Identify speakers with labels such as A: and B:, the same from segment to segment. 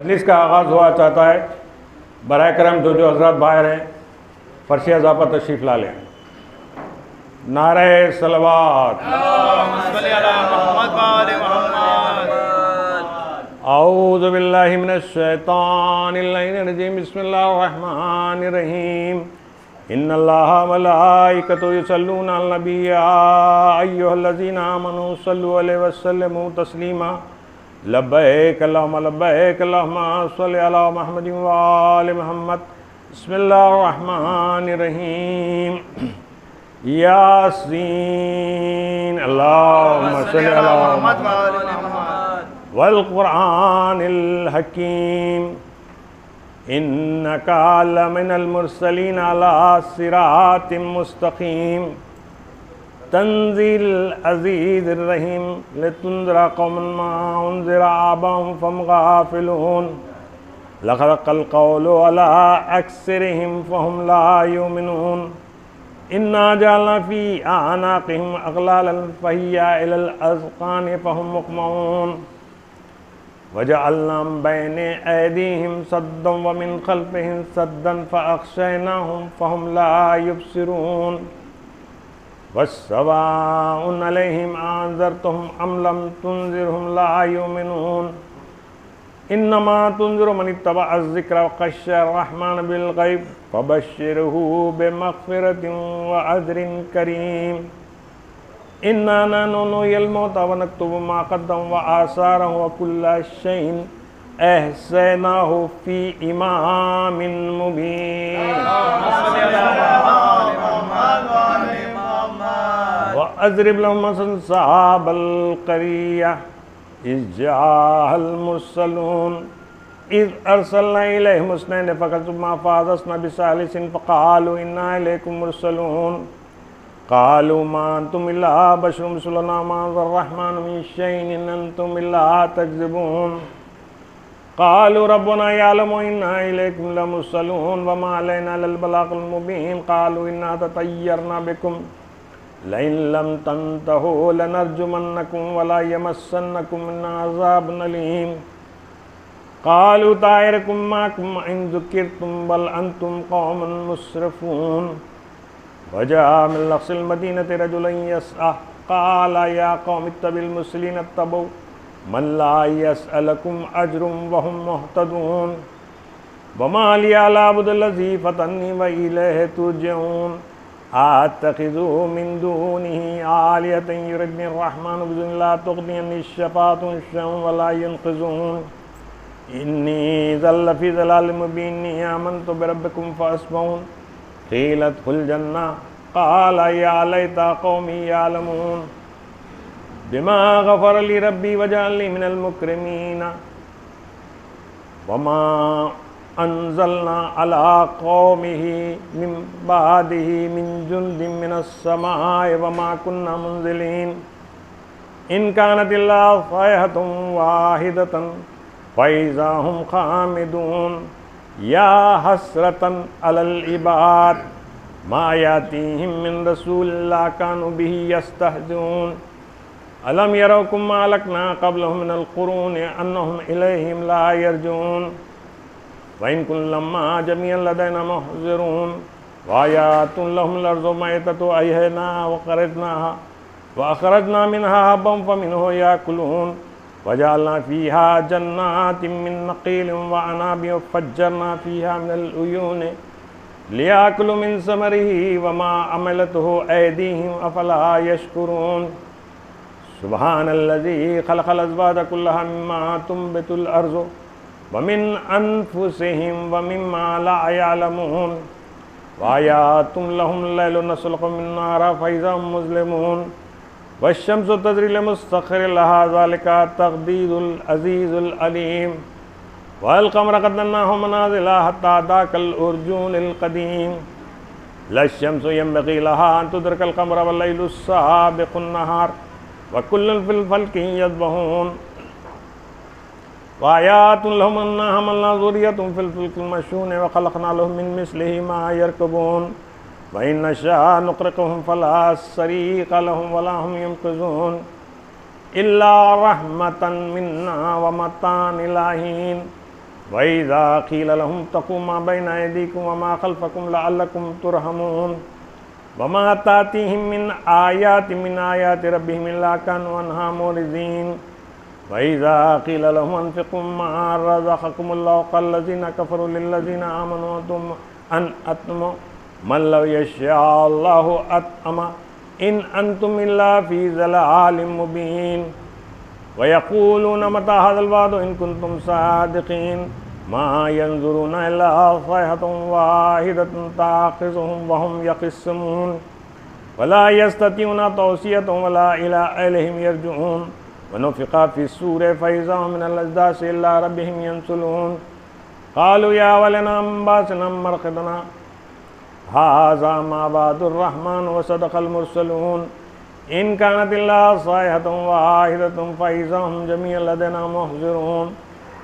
A: मजलिस का आगाज़ हुआ चाहता है। बराए करम जो हज़रात बाहर हैं फर्श अज़ाफ़ा तशरीफ़ ला लें। नारे सलवात। औज़ु बिल्लाहि मिनश शैतानिर रजीम। बिस्मिल्लाहिर रहमानिर रहीम। इन्नल्लाहा व मलाइकतहु युसल्लूना अलन नबी या अय्युहल्लज़ीना आमनू सल्लु अलैहि व सल्लिमू तस्लीमा। लब्बैक अल्लाहुम्मा लब्बैक अल्लाहुम्मा सल्लि अला मुहम्मदिन व आलि मुहम्मद। बिस्मिल्लाहिर्रहमानिर रहीम। यासीन अल्लाहुम्मा सल्लि अला मुहम्मद वल कुरआनिल हकीम। इन्नका लमिनल मुरसलीन अला सिरातिम मुस्तकीम। तंज़ील अज़ीज़िर रहीम। लितुंज़िरा कौमन मा उन्ज़िरा आबाहुम फहुम गाफ़िलून। लक़द हक़्क़ल क़ौलु अला अक्सरिहिम फ़हुम ला युमिनून। इन्ना जअलना फ़ी अअनाक़िहिम अग़लालन फ़हिय इलल अज़क़ानि फ़हुम मुक़महून। वजअलना मिन बैनि ऐदीहिम सद्दन व मिन ख़ल्फ़िहिम सद्दन फ़अग़शयनाहुम फ़हुम ला युबसिरून। वस्सवाउन अलैहिम अअंज़रतहुम अम लम तुंज़िरहुम ला युमिनून। इन्नमा तुंज़िरु मन इत्तबअ अज़्ज़िक्र व ख़श्शिय अर्रहमान बिल-ग़ैब फ़बश्शिरहु बिमग़फ़िरतिन व अज्रिन करीम। इन्ना नहनु नुह्यिल मौता व नक्तुबु मा क़द्दमू व आसारहुम व कुल्ल शैइन अहसयनाहु फ़ी इमामिन मुबीन। व अज़रिब लहुम मसलन अस्हाबल क़रिय्या इज़ जाअल मुरसलून इज़ अरसलना इलैहिम इस्नैनि फ़क़ज़फ़ू मा फ़अज़ज़ना बिसालिसिन फ़क़ालू इन्ना इलैकुम मुरसलून। क़ालू मा अंतुम इल्ला बशरुम मिस्लुना मा अनज़लर्रहमानु मिन शैइन इन अंतुम इल्ला तकज़िबून। क़ालू रब्बुना यअलमु इन्ना इलैकुम लमुरसलून व मा अलैना इल्लल बलाग़ुल मुबीन। क़ालू इन्ना ततय्यरना बिकुम लइन लम तंतहू लनरजुमन्नकुम वला यमस्सन्नकुम मिन्ना अज़ाबुन अलीम। क़ालू ताइरुकुम माकुम इन ज़ुकिरतुम बल अंतुम क़ौमुन मुस्रिफ़ून। वजाअ मिन अक़्सिल मदीनति रजुलन यसअ क़ाल या क़ौम इत्तबिउल मुरसलीन इत्तबऊ मन ला यसअलकुम अज्रन व हुम मुहतदून। वमा लिया ला अअबुदुल्लज़ी फ़तरनी व इलैहि तुरजऊन। अत्तख़िज़ु मिन दूनिही आलिहतन युरिदुनिर रहमानु बिज़ुर्रिन ला तुग़नी अन्नी शफ़ाअतुहुम शैअन व ला युनक़िज़ून। इन्नी इज़्ज़न लफ़ी ज़लालिम मुबीन। इन्नी आमनतु बिरब्बिकुम फ़अस्मऊन। क़ील उदख़ुल जन्नह क़ाल या लैता क़ौमी यअलमून बिमा ग़फ़र ली रब्बी वजअलनी मिनल मुकरमीन। वमा अंज़लना अला क़ौमिही मिन बादिही मिन जुन्दिन मिनस समाइ वमा कुन्ना मुनज़िलीन। इन कानत इल्ला सयहतुन वाहिदतन फ़इज़ा हुम ख़ामिदून। या हसरतन अलल इबाद मा यातीहिम मिन रसूलिन इल्ला कानू बिही यस्तहज़िऊन। अलम यरौ कुम्मा अहलकना क़ब्लहुम मिनल क़ुरूनि अन्नहुम इलैहिम ला यरजून। व इन कुल्लम लम्मा जमीअन लदैना मुहज़िरून। व आयातुन लहुमुल अर्ज़ु मैततुन अहयैनाहा व क़रज़नाहा व अख़रजना मिनहा हब्बन फ़मिन्हु याकुलून। वजअलना फ़ीहा जन्नातिन मिन नख़ीलिन व अनाबिन व फ़ज्जरना फ़ीहा मिनल उयूनि लियाकुलू मिन समरिही व मा अमिलतहु ऐदीहिम अफ़ला यशकुरून। सुब्हानल्लज़ी ख़लक़ल अज़वाज कुल्लहा मिम्मा तुंबितुल अर्ज़ु व मिन अनफुसिहिम व मिम्मा ला यअलमून। व आयातुन लहुमुल लैलु नस्लुक़ु मिन्नार फ़इज़ा हुम मुज़लिमून। वश्शम्सु तजरी लिमुस्तक़र्रिन लहा ज़ालिका तक़दीरुल अज़ीज़ुल अलीम। वल क़मर क़द्दरनाहु मनाज़िला हत्ता अताकल उर्जूनुल क़दीम। लश्शम्सु यंबग़ी लहा अन तुदरिकल क़मर वल लैलु साबिक़ुन नहार व कुल्लुन फ़िल फ़ल्कि यस्बहून। व आयातुन लहुम अन्ना हमलना ज़ुर्रिय्यतहुम फ़िल फ़ुल्किल मशहून व ख़लक़ना लहुम मिन मिस्लिही मा यरकबून। व इन नशअ नुग़रिक़हुम फ़ला सरीक़ लहुम व ला हुम युनक़िज़ून। इल्ला रहमतन मिन्ना व मताअन इला हीन। वइज़ा क़ील लहुम तक़ू मा बैन अयदीकुम व मा ख़ल्फ़कुम लअल्लकुम तुरहमून वमा तातीहिम मिन आयाति रब्बिहिम इल्ला कानू अन्हा मुरिज़ीन वइज़ा क़ील लहुम अन्फ़िक़ू मिम्मा रज़क़कुमुल्लाहु क़ालल्लज़ीना कफ़रू लिल्लज़ीना आमनू अतमु मन लौ यशाअल्लाहु अतअमा इन अंतुम इल्ला फ़ी ज़लालिम मुबीन वयक़ूलून मता हाज़ल वादु इन कुन्तुम सादिक़ीन मा यंज़ुरूना इल्ला सयहतन वाहिदतन ताख़िज़ुहुम वहुम यक़िस्सून वला यस्ततीऊना तौसियतन वला इला अहलिहिम यरजिऊन वनुफ़िक़ा फ़िस्सूरि फ़इज़ा हुम मिनल अज़दासि इला रब्बिहिम यंसिलून क़ालू या वैलना अंबासना मरक़दना हाज़ा मा वअदुर रहमान व सदक़ल मुरसलून इन कानत इल्ला सायहतुन वाहिदतुन फ़इज़ा हुम जमीअन लदैना मुहज़िरून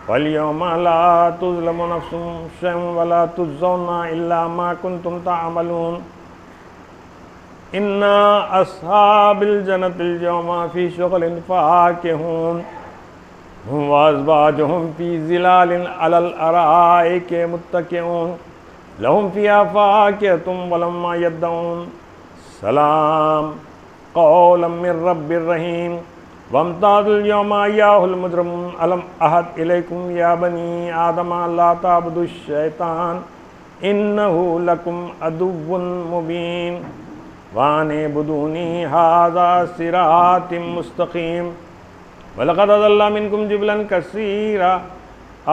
A: वल्यौमा ला तुज़लमु नफ़्सुन शैअन वला तुजज़ौना इल्ला मा कुन्तुम तअमलून इन्ना अस्हाबिल जन्नतिल यौमा फ़ी शुग़लिन फ़ाकिहून हुम व अज़वाजुहुम फ़ी ज़िलालिन अलल अराइकि मुत्तकिऊन लहुम फ़ीहा फ़ाकिहतुन व लहुम मा यद्दऊन सलाम क़ौलन मिर रब्बिर रहीम वम्ताज़ुल यौमा अय्युहल मुजरिमून अलम अहद इलैकुम या बनी आदम ला ताबुदुश शैतान इन्नहु लकुम अदुव्वुन मुबीन वानिबुदूनी हाज़ा सिरातिम मुस्तक़ीम वलक़द अज़ल्ल मिनकुम जिबलन कसीरा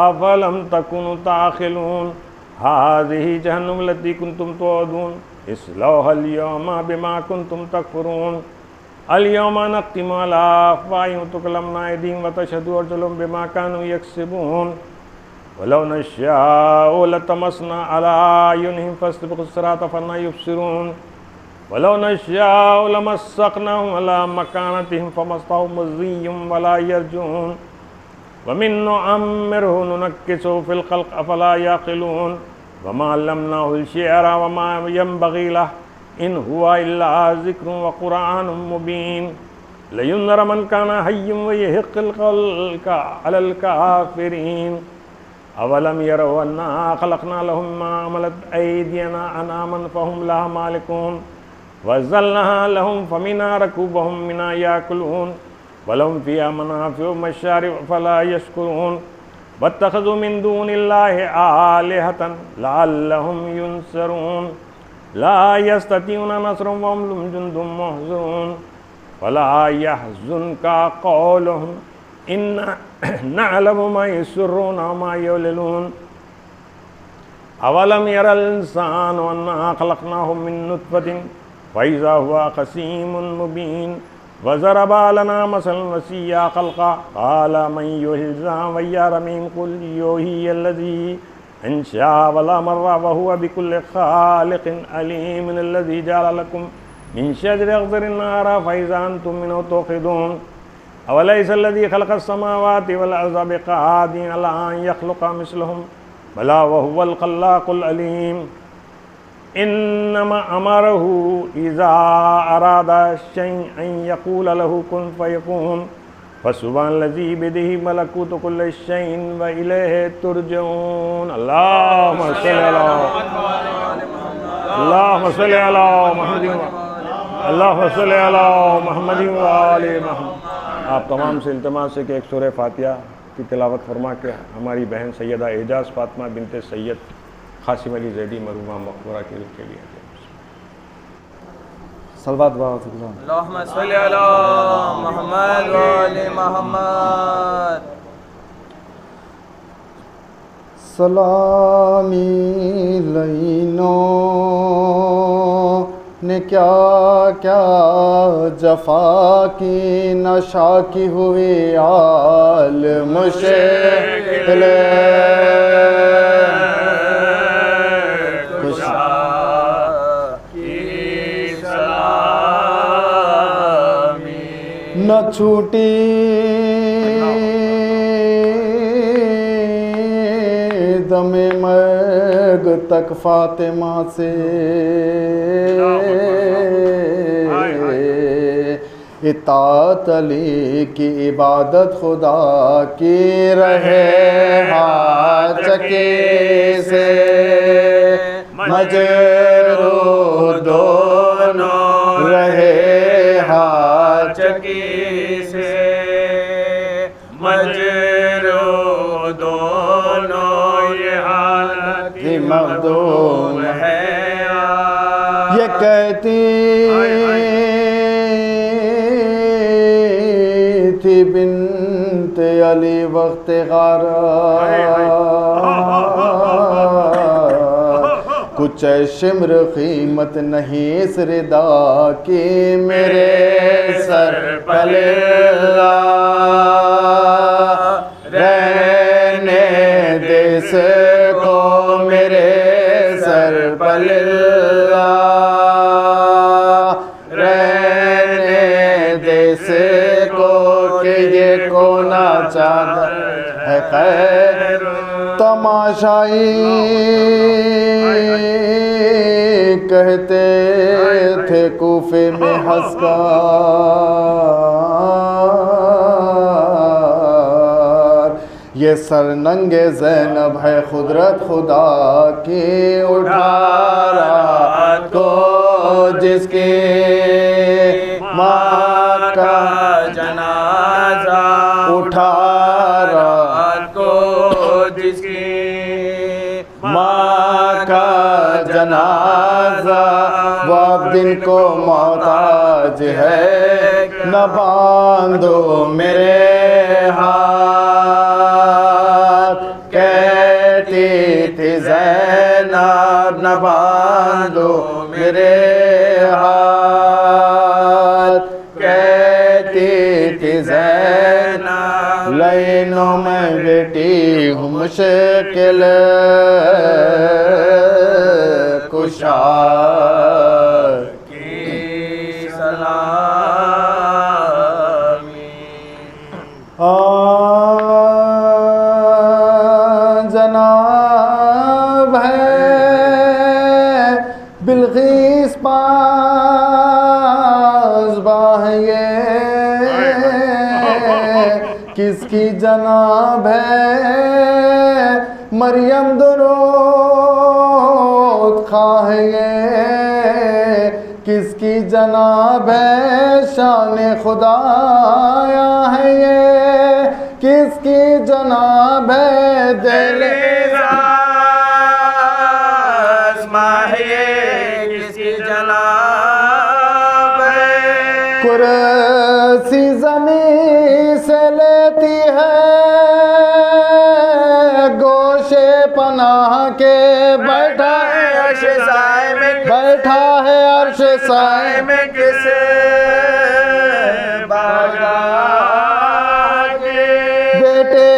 A: अफ़लम तकुनु ताक़िलून हाज़िही जहन्नुम लती कुन्तुम तुअदून इस्लौहल यौमा बिमा कुन्तुम तकफ़ुरून अल यौमा नख़्तिमु अला अफ़वाहिहिम व तुकल्लिमुना अयदीहिम व तशहदु अर्जुलुहुम बिमा कानू यक्सिबून वलौ नशाअु लतमस्ना अला अयुनिहिम फस्तबिक़ुस सिरात फअन्ना युबसिरून वलौ नशाअु लमस्सक़नाहुम अला मकानतिहिम फमस्ततअू मुज़य्यम वला यरजून वमिन नुअम्मिरहु नुनक्किसहु फ़िल ख़ल्क़ि अफ़ला याक़िलून वमा अल्लमनाहुल शिअरा वमा यंबग़ी लहु इन हुआ इल्ला ज़िक्रुन व क़ुरआनुम मुबीन लियुनज़िरा मन कान हय्यन व यहिक़्क़ल क़ौला अलल काफ़िरीन अवलम यरौ अन्ना ख़लक़ना लहुम मा अमलत अयदीना अनआमन फ़हुम लहा मालिकून वज़ल्लना लहुम फ़मिन्हा रकूबुहुम मिन्हा याकुलून वलहुम फ़ीहा मनाफ़िअु व मशारिबु फ़ला यशकुरून वत्तख़ज़ू मिन दूनिल्लाहि आलिहतन लअल्लहुम युनसरून ला यस्ततीऊना नस्रहुम व हुम जुन्दुम मुहज़रून वला यहज़ुनका क़ौलुहुम इन्ना नअलमु मा युसिर्रूना व मा युअलिनून अवलम यरल इंसानु अन्ना ख़लक़नाहु मिन नुत्फ़तिन फ़इज़ा हुवा ख़सीमुन मुबीन वज़रबा लना मसलन वनसिया ख़ल्क़ा क़ाल मन युह्यिल इज़ाम वहिय रमीम क़ुल युह्यिहल्लज़ी अंशा वला मर्रा व हुवा बिकुल्लि ख़ालिक़िन अलीम अल्लज़ी जअल लकुम मिन शजरिल अख़ज़रि नारा फ़इज़ा अंतुम मिन्हु तूक़िदून अवलैसा अल्लज़ी ख़लक़स समावाति वल अर्ज़ बिक़ादिरिन अला अन यख़्लुक़ मिस्लहुम बला व हुवल ख़ल्लाक़ुल अलीम इन्नमा अमरहु इज़ा अरादा शैअन अन यक़ूल लहु कुन फ़यकून फसुब्हानल्लज़ी बियदिही मलकूतु कुल्लि शैइन व इलैहि तुरजऊन अल्लाहुम्मा सल्लि अला मुहम्मदिन व आलि मुहम्मद। आप तमाम से इल्तिमास है कि एक सूरह फातिहा की तिलावत फरमा के हमारी बहन सैयदा एजाज़ फ़ातिमा बिनते सैयद क़ासिम अली ज़ैदी मरहूमा मक़बूरा के लिए
B: सलवात
C: अल्लाहुम्मा सल्लि अला मुहम्मद व आलि मुहम्मद।
B: सलामी लईनों ने क्या क्या जफा की नशा की हुई आल मुश्किल न छूटी दमे मर्ग तक फातिमा से इताअत अली की इबादत खुदा की रहे हाचके से मजरू दोनों रहे हाचके
C: से मजरू दोनों ये हालत
B: की मखदूम
C: है।
B: ये कहती थी बिन्त अली वक्त गारा कुछ शिम्र कीमत नहीं इस रिदा की मेरे सर पले रहने देश को मेरे सर पले रहने देश को कि ये कोना चादर है खैर तमाशाई कहते थे कूफे में हंसकर ये सरनंगे ज़ैनब है कुदरत खुदा की उठा रात को जिसके माँ का
C: जनाजा
B: उठा रात
C: को जिसकी
B: माँ का जनाजा वो दिन को मोहताज है न बांधो मेरे हाथ कहती थी ज़ैनब न बांधो मेरे हाथ कहती थी ज़ैनब लाइनों में बेटी हूँ मुश्किल कुशार
C: की सलामी।
B: जनाब है बिल्किस पासबा है ये किसकी जनाब है मरियम दुरूद खां है ये किसकी जनाब है शान खुदाया है ये किसकी जनाब है दिल
C: किसकी जनाब है
B: कुर्सी जमीन से लेती है गोशे पनाह के बैठा है
C: अर्श साए में
B: बैठा है अर्श साए
C: में किसे
B: बेटे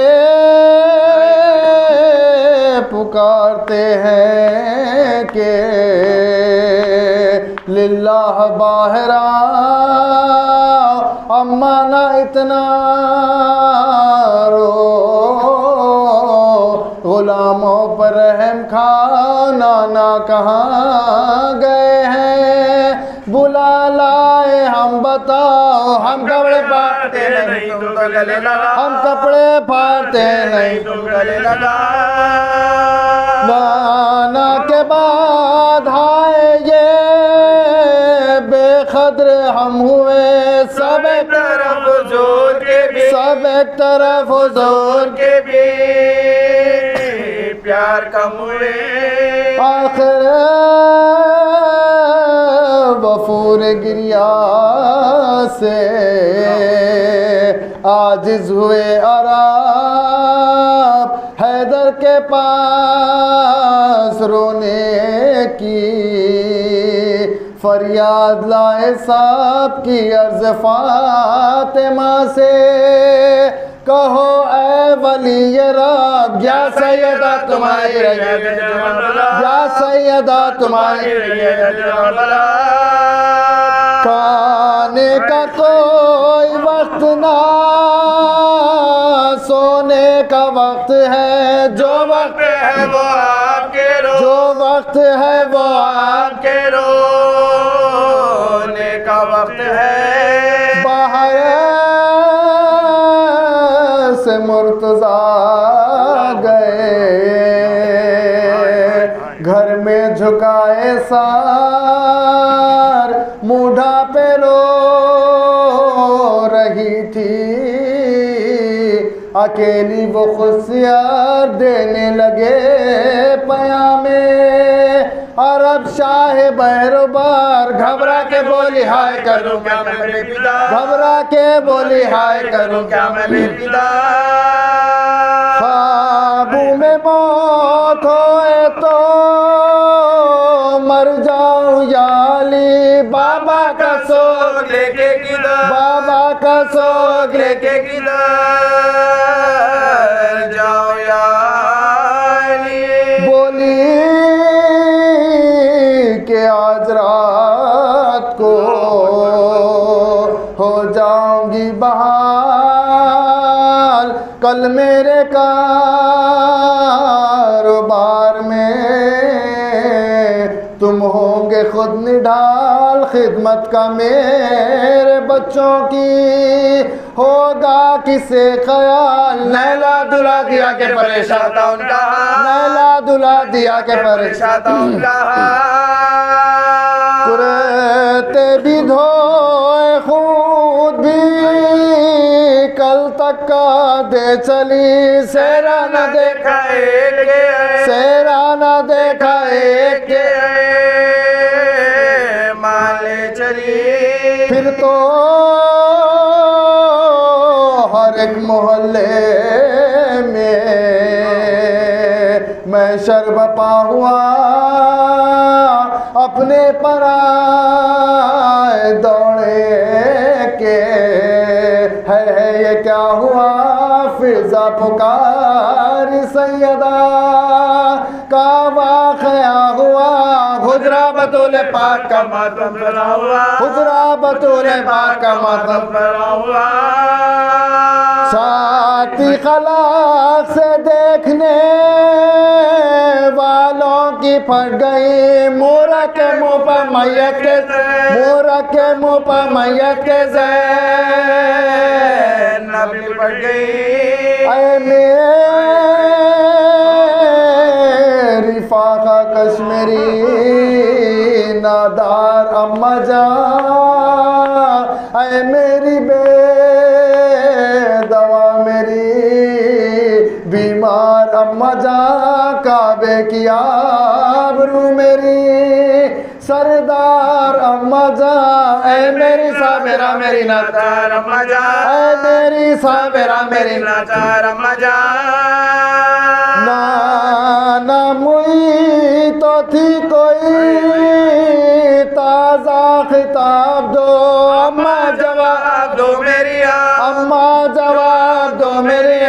B: पुकारते हैं कि लिल्लाह बाहरा अम्मा ना इतना रो गुलामों पर रहम खाना ना कहाँ गए हैं बुला लाए हम बताओ हम कपड़े फाड़ते नहीं
C: तुम तो गले लगा
B: हम कपड़े फाड़ते नहीं
C: तुम गले लगा
B: नाना के बाद आए ये बेखद्र हम हुए सब एक
C: तरफ जोर के भी
B: सब एक तरफ जोर
C: के भी प्यार कम हुए
B: आखिर वफूर गिरिया से आजिज हुए अराब हैदर के पास रोने की फरियाद लाए साहब की अर्ज फातिमा से कहो ऐ वली रब या सैयदा तुम्हारी या सैयदा तुम्हारी खाने का कोई वक्त ना सोने का वक्त है जो वक्त
C: है वो आपके रो
B: जो वक्त है वो
C: आपके रोने का वक्त है
B: से मुर्तजा गए, घर में झुकाए सार, मूढ़ा पे रो रही थी, अकेली वो खुशियार देने लगे पयामे। और अब शाह बहरबार घबरा के बोली हाय करूं क्या मैं बेपिदा, घबरा के बोली हाय करूं क्या मैं बेपिदा। ख्वाबों में मौत होए तो मर जाऊं याली, बाबा का सोग
C: लेके किधर,
B: बाबा का सोग
C: लेके किधर जाओ याली।
B: बोली कि आज रात को हो जाऊंगी बहाल, कल मेरे कारोबार में तुम होंगे खुद निढाल, खिदमत का मेरे बच्चों की होगा किसे ख्याल। नैला दुला दिया के परेशान था उनका, नैला दुला दिया के परेशान था उनका। कुरते भी धोए खुद भी कल तक का दे चली, सेरा न देखा एक, सेरा न देखा एक,
C: माले चली।
B: फिर तो हर एक मोहल्ले में मैं शर्बपा हुआ, अपने पराए दौड़े के है ये क्या हुआ। फिजा पुकारी सैयदा का वाक़या हुआ, हुजरा बतूल पाक का मातम बना हुआ, हुजरा बतूल पाक का मातम बना हुआ। साथी खलाक से देखने वालों की फट गई, मोरा के मुंह पर मैयत के, मोरा के मुंह पर मैयत के ज़ैनब
C: पड़ गई।
B: ऐ मेरी फाका कश्मीरी नादार अम्मा जान, ऐ मेरी बेदवा मेरी बीमार अम्मा जान, काबे की आबरू मेरी सरदार अम्मा जान, ऐ मेरी साबिरा मेरी नादार
C: अम्मा जान,
B: ऐ मेरी साबिरा मेरी
C: नाचार अम्मा जान।
B: नाना मुई तो थी कोई ताज़ा खिताब दो, अम्मा जवाब
C: दो मेरी
B: अम्मा जवाब दो मेरी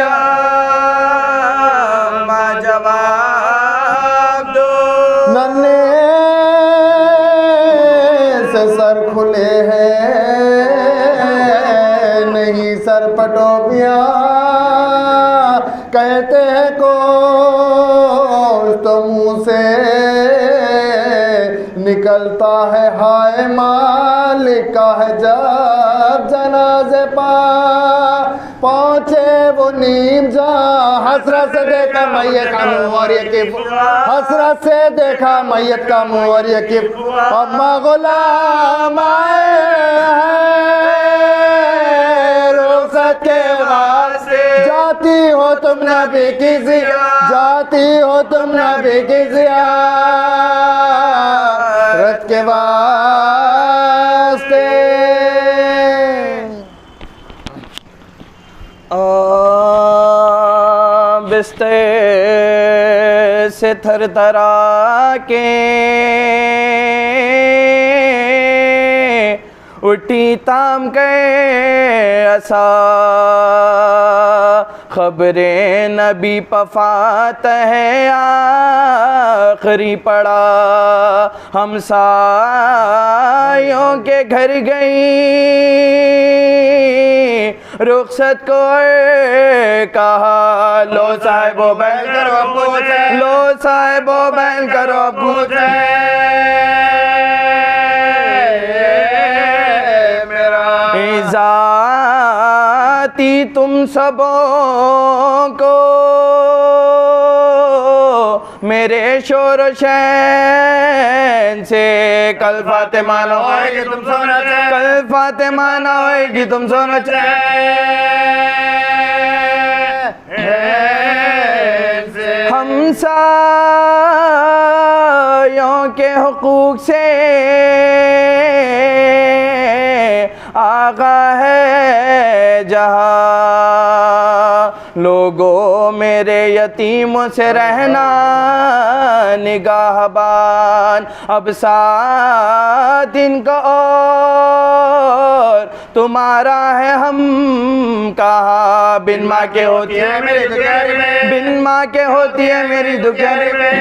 C: अम्मा जवाब दो।
B: नन्हे से सर खुले हैं नहीं सर पटोपिया, कहते हैं को तो मुँह से निकलता है हाय मालिक का है जब जनाजे पहुँचे वो नीम जा, हसरत से देखा मैयत का मुँह और ये कि हसरत से देखा मैयत का मुँह और ये कि अम्मा गुलाम आए रोज़त के वास्ते, जाती हो तुम नबी की जाती हो तुम नबी की ज़ियारत के वास्ते।
C: बिस्तर से थरथरा के उठी ताम गए असा, खबरें नबी पफात है आखिरी पड़ा, हमसायों के घर गई रुखसत को कहा, लो साहिबो बैन करो पूछे, लो साहिबो बैन करो पूछे मेरा सुनाती तुम सबों को मेरे शोर शैन से। कल फातिमा ना होएगी तुम सोना चैन, कल फातिमा ना होएगी तुम सोना चैन से। हमसायों के हुकूक से आगा है जहाँ, लोगों मेरे यतीमों से रहना निगाहबान। अब 7 इनका और तुम्हारा है हम कहा, बिन माँ के होती है मेरी दुखहरी में, बिन माँ के होती है मेरी दुखहरी में।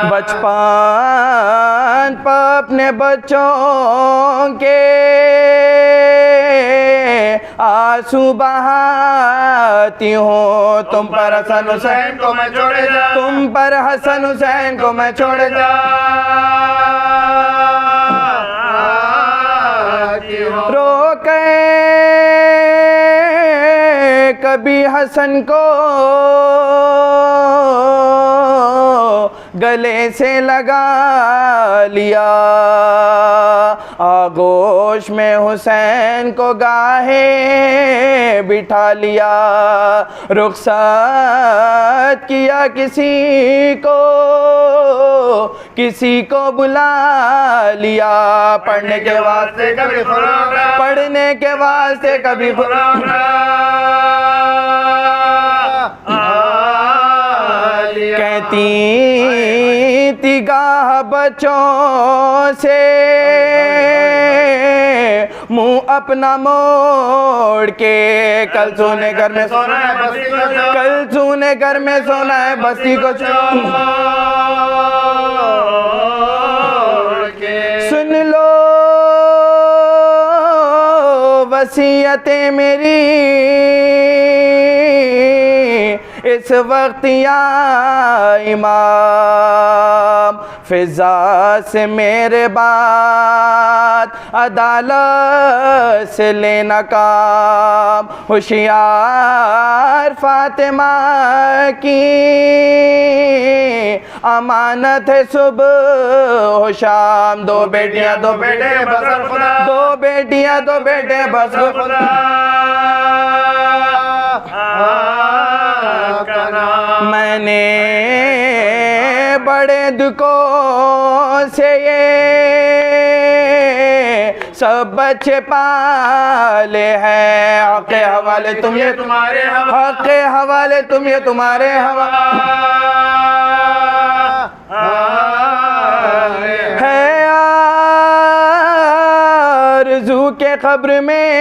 C: बचपन पर अपने बच्चों के आंसू बहाती हूँ, तुम पर हसन हुसैन को मैं छोड़ जा, तुम पर हसन हुसैन को मैं छोड़ जा। रोके कभी हसन को गले से लगा लिया, आगोश में हुसैन को गाहे बिठा लिया। रुखसत किया किसी को बुला लिया, पढ़ने के वास्ते कभी पढ़ने के वास्ते कभी कहती थी गाह बच्चों से मुंह अपना मोड़ के, कल सोने घर में सोना है बस्ती को छोड़, कल सोने घर में सोना है बस्ती को छोड़ के। सुन लो वसीयतें मेरी इस वक्त या इमाम, फिजा से मेरे बात अदालत से लेना काम। होशियार फातिमा की अमानत है सुबह हो शाम, 2 बेटियां 2 बेटे बसर खुदा, 2 बेटियां 2 बेटे बसर खुदा। मैंने बड़े दुखों से ये सब बच्चे पाले हैं, हक़ के हवाले तुम ये तुम्हारे हक़ के हवाले तुम ये तुम्हारे है। आरज़ू के कब्र में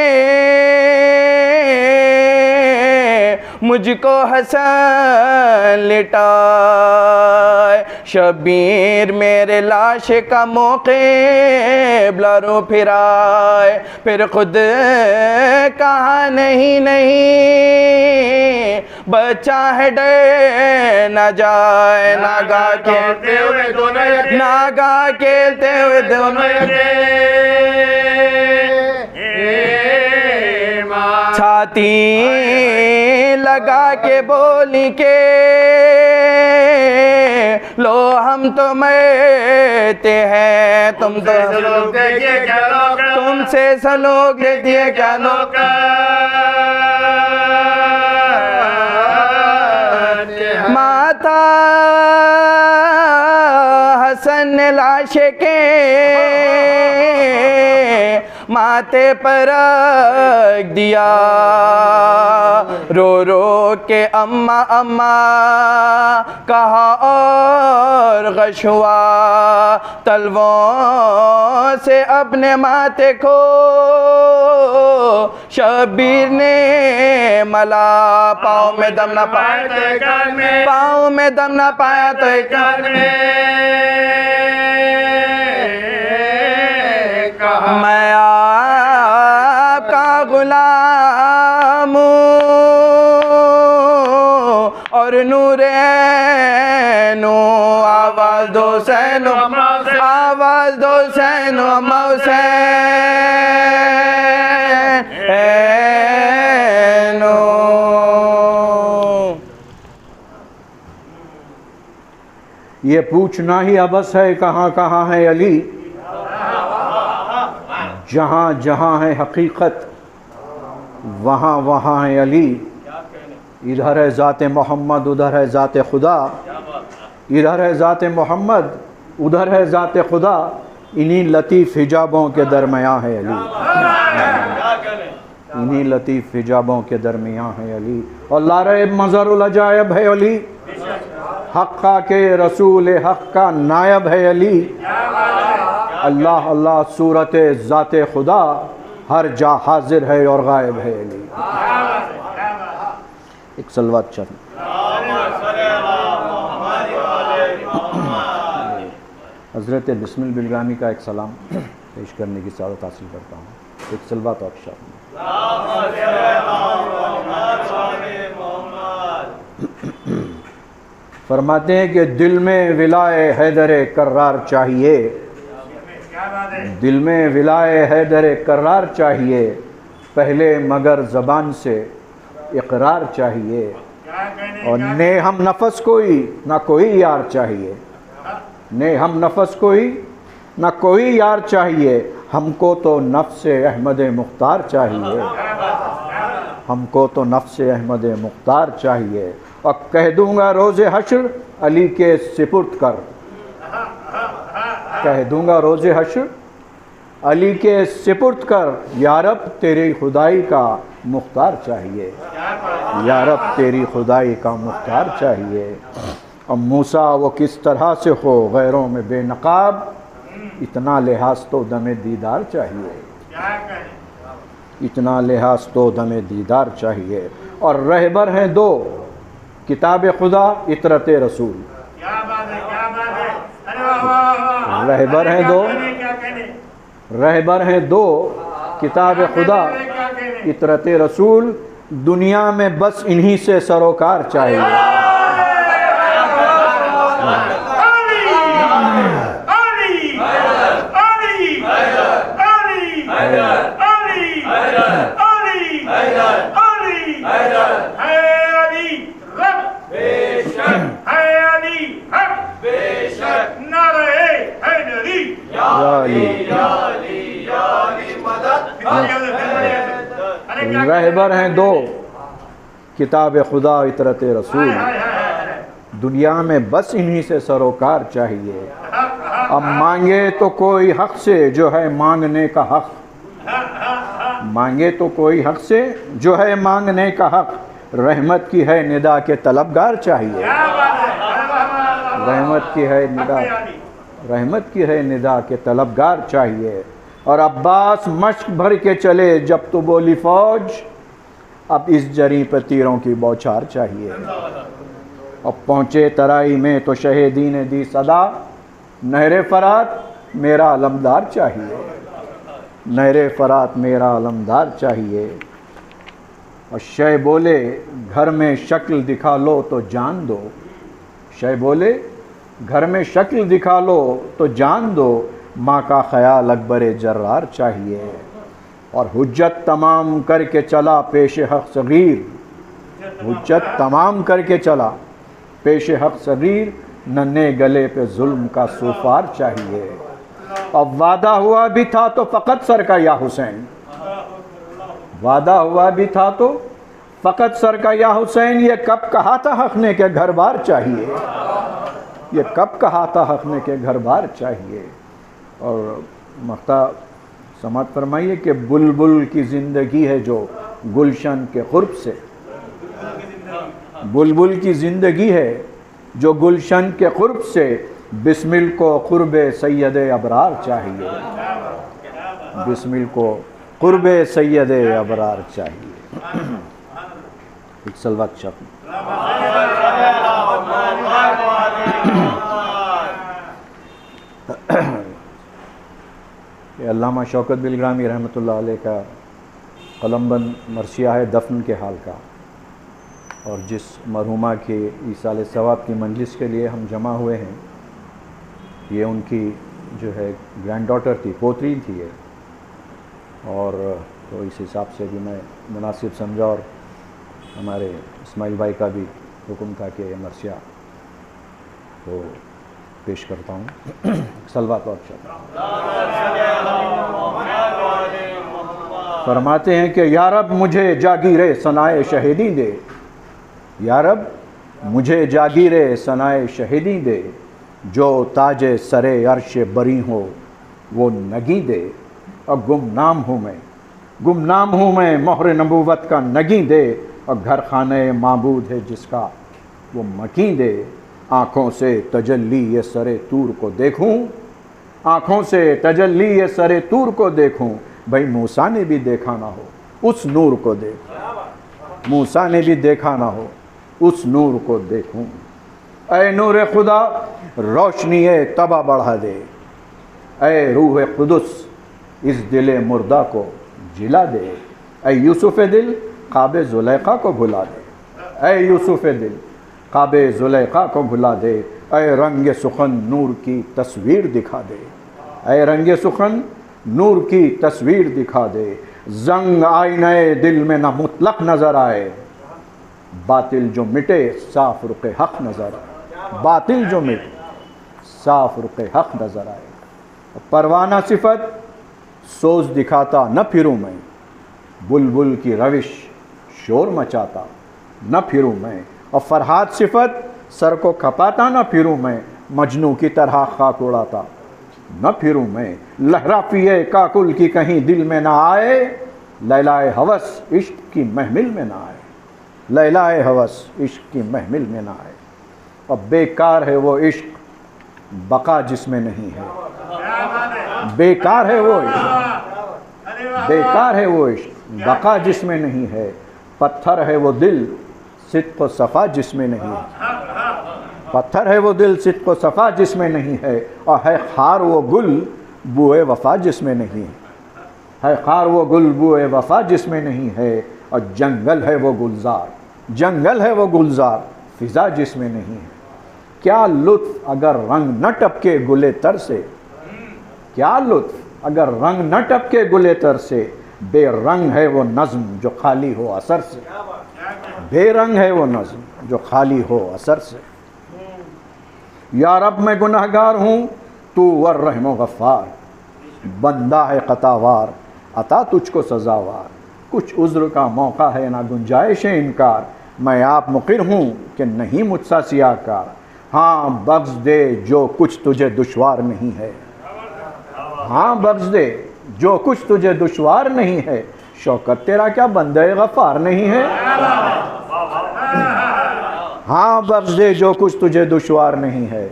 C: मुझको हसन लिटाए, शबीर मेरे लाश का मौके ब्लरो फिराए। फिर खुद कहा नहीं बच्चा है डर न जाए, नागा खेलते हुए दोनों नागा खेलते हुए दोनों छाती लगा के बोली के लो हम तो मरते हैं, तुम तो सलोक देखिए क्या लोग, तुमसे सलोक देखिए क्या लोग। माता हसन लाश के माथे पर रख दिया, रो रो के अम्मा अम्मा कहा और गश हुआ। तलवों से अपने माथे को शबीर ने मला, पाँव में दम न पाया तो एक कान में, पाँव में दम न पाया तो एक कान में। मैं आपका गुलाम और नूरे नो, आवाज दो सैनो, आवाज हज़रत हुसैन व हुसैन।
D: ये पूछना ही अबस है कहाँ कहाँ है अली, जहाँ जहाँ है हकीकत वहाँ वहाँ है अली। इधर है ज़ात मोहम्मद उधर है ज़ात खुदा, इधर है ज़ात मोहम्मद उधर है ज़ात खुदा, इन्हीं लतीफ़ हिजाबों के दरमियाँ है अली, इन्हीं लतीफ़ हिजाबों के दरमियाँ है अली। और लारे मज़रुल अजायब है अली, हक़्क़ा के रसूल हक़ का नायब है अली। अल्लाह अल्लाह सूरत ज़ात खुदा, हर जा हाजिर है और गायब है अली। एक सलवात चल हज़रत बिस्मिल बिलगामी का एक सलाम पेश करने की सादत हासिल करता हूँ। एक सलवात और शर्त फरमाते हैं कि दिल में विलाए हैदर कर्रार चाहिए, दिल में विलाए हैदर कर्रार चाहिए, पहले मगर ज़बान से इकरार चाहिए। और ने हम नफस कोई ना कोई यार चाहिए, ने हम नफस कोई ना कोई यार चाहिए, हमको तो नफ्स अहमद मुख्तार चाहिए, हमको तो नफ्स अहमद मुख्तार चाहिए। और कह दूंगा रोज़े हश्र अली के सिपुर्द कर, कह दूंगा रोज़े हश्र अली के सिपुर्द कर, यारब तेरी खुदाई का मुख्तार चाहिए, यारब तेरी खुदाई का मुख्तार चाहिए। अब मूसा वो किस तरह से हो गैरों में बेनकाब, इतना लिहाज तो दमे दीदार चाहिए, इतना लिहाज तो दमे दीदार चाहिए। और रहबर हैं दो, किताब खुदा इतरत रसूल, रहबर हैं दो, रहबर हैं दो, किताब खुदा इतरत रसूल, दुनिया में बस इन्हीं से सरोकार चाहिए। रहबर हैं दो, किताब खुदा इतरत रसूल, दुनिया में बस इन्हीं से सरोकार चाहिए। अब मांगे तो कोई हक से जो है मांगने का हक, मांगे तो कोई हक से जो है मांगने का हक, रहमत की है निदा के तलबगार चाहिए, रहमत की है निदा, रहमत की है निदा के तलबगार चाहिए। और अब्बास मश्क भर के चले जब तो बोली फौज, अब इस जरी पर तीरों की बौछार चाहिए। अब पहुँचे तराई में तो शहीदी ने दी सदा, नहरे फरात मेरा अलमदार चाहिए, नहरे फरात मेरा अलमदार चाहिए। और शय बोले घर में शक्ल दिखा लो तो जान दो, शय बोले घर में शक्ल दिखा लो तो जान दो, माँ का ख्याल अकबर जर्रार चाहिए। और हुज्जत तमाम करके चला पेश हक़ सगीर, हुज्जत तमाम करके चला पेश हक़ सगीर, नन्हे गले पे जुल्म का सूफार चाहिए। अब वादा हुआ भी था तो फ़कत सर का या हुसैन, वादा हुआ भी था तो फ़कत सर का या हुसैन, ये कब कहा था हक़ने के घर बार चाहिए, ये कब कहा था हक़ने के घर बार चाहिए। और मख्ता समात फरमाइए कि बुलबुल की ज़िंदगी है जो गुलशन के क़ुर्ब से, बुलबुल की ज़िंदगी है जो गुलशन के क़ुर्ब से, बिस्मिल को क़ुर्ब सैयद अबरार चाहिए, बिस्मिल को क़ुर्ब सैयद अबरार चाहिए। एक सलवत शब्द अल्लामा शौकत बिलग्रामी रहमतुल्लाह अलैह का कलमबंद मरसिया है दफन के हाल का, और जिस मरहुमा के ईसाल सवाब की मंजिस के लिए हम जमा हुए हैं, ये उनकी जो है ग्रैंड डॉटर थी, पोतरी थी ये, और तो इस हिसाब से भी मैं मुनासिब समझा और हमारे इस्माइल भाई का भी हुक्म था कि ये मरसिया तो पेश करता हूँ। सलवात और फरमाते हैं कि या रब मुझे जागीरे सनाए शहीदी दे, या रब मुझे जागीरे सनाए शहीदी दे, जो ताजे सरे अर्श बरी हो वो नगी दे। और गुमनाम हूँ मैं मोहर नबूवत का नगी दे, और घर खाने माबूद है जिसका वो मकी दे। आँखों से तजल्ली ये सरे तूर को देखूं, आँखों से तजल्ली ये सरे तूर को देखूं, भाई मूसा ने भी देखा ना हो उस नूर को देखूं, मूसा ने भी देखा ना हो उस नूर को देखूं। ऐ नूर खुदा रोशनी तबा बढ़ा दे, ऐ रूह कुदस इस दिल मुर्दा को जिला दे। ऐ यूसुफ दिल काबे जुलेखा को भुला दे, ऐ यूसुफ दिल काबे जुलेखा को भुला दे। ऐ रंग सुखन नूर की तस्वीर दिखा दे, ऐ रंग सुखन नूर की तस्वीर दिखा दे। जंग आईने दिल में ना मुतलक नजर आए, बातिल जो मिटे साफ रुके हक नजर आए, बातिल जो मिटे साफ रुके हक नजर आए। परवाना सिफत सोज दिखाता न फिरूं मैं, बुलबुल की रविश शोर मचाता न फिरूं मैं। और फरहाद सिफत सर को खपाता न फिरूं मैं, मजनू की तरह खाक उड़ाता न फिरूं मैं। लहराफिए काकुल की कहीं दिल में ना आए, लैलाए हवस इश्क की महमिल में ना आए, लैलाए हवस इश्क की महमिल में ना आए। और बेकार है वो इश्क बका जिसमें नहीं है, बेकार है वो इश्क, बेकार है वो इश्क बका जिसमें नहीं है। पत्थर है वो दिल सिद्क़ व सफ़ा जिसमें नहीं है, पत्थर है वो दिल सिद्क़ व सफ़ा जिसमें नहीं है। और है खार वो गुल बुए वफ़ा जिसमें नहीं है खार वो गुल बुए वफ़ा जिसमें नहीं है। और जंगल है वो गुलजार, जंगल है वो गुलजार फ़िज़ा जिसमें नहीं है। क्या लुत्फ़ अगर रंग न टपके गुले तर से, क्या लुत्फ़ अगर रंग न टपके गुले तर से। बेरंग है वो नज़्म जो खाली हो असर से, बेरंग है वो नज़्म जो खाली हो असर से। या रब मैं गुनहगार हूँ तू वर रहम गफ़ार, बंदा है क़तावार अता तुझको सज़ावार। कुछ उज़्र का मौका है ना गुंजाइश इनकार, मैं आप मुक़िर हूँ कि नहीं मुझसा सियाकार। हाँ बख्श दे जो कुछ तुझे दुश्वार नहीं है, हाँ बख्श दे जो कुछ तुझे दुश्वार नहीं है। शौकत तेरा क्या बंदे गफ़ार नहीं है, हाँ बख्श दे जो कुछ तुझे दुश्वार नहीं है।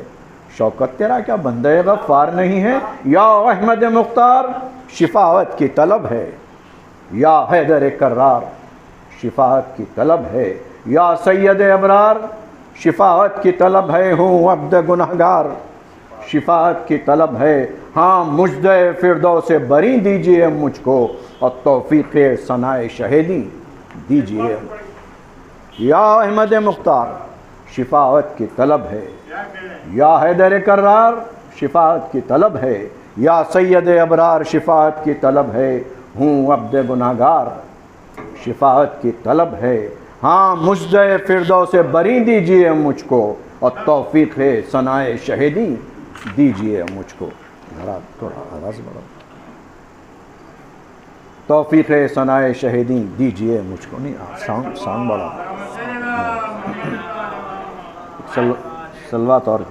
D: शौकत तेरा क्या बंदे गफ़ार नहीं है। या अहमद मुख्तार शिफाअत की तलब है, या हैदर कर्रार शिफाअत की तलब है। या सैयद अबरार शिफाअत की तलब है, हूँ अब्द गुनहगार शिफाअत की तलब है। हाँ मुजदे फिरदौस से बरी दीजिए मुझको, और तौफीक़ सनाए शहीदी दीजिए। या अहमद मुख्तार शिफाअत की तलब है, या हैदर कर्रार शिफाअत की तलब है। या सैयद अबरार शिफाअत की तलब है, हूँ अब्द गुनहगार शिफाअत की तलब है। हाँ मुजदे फिरदौस से बरी दीजिए मुझको, और तौफीक़ सनाए शहीदी दीजिए मुझको। थोड़ा आवाज़ बढ़ाओ। तौफीक़ सनाए शहीदी दीजिए मुझको, नहीं साउंड बढ़ाओ। सलवात और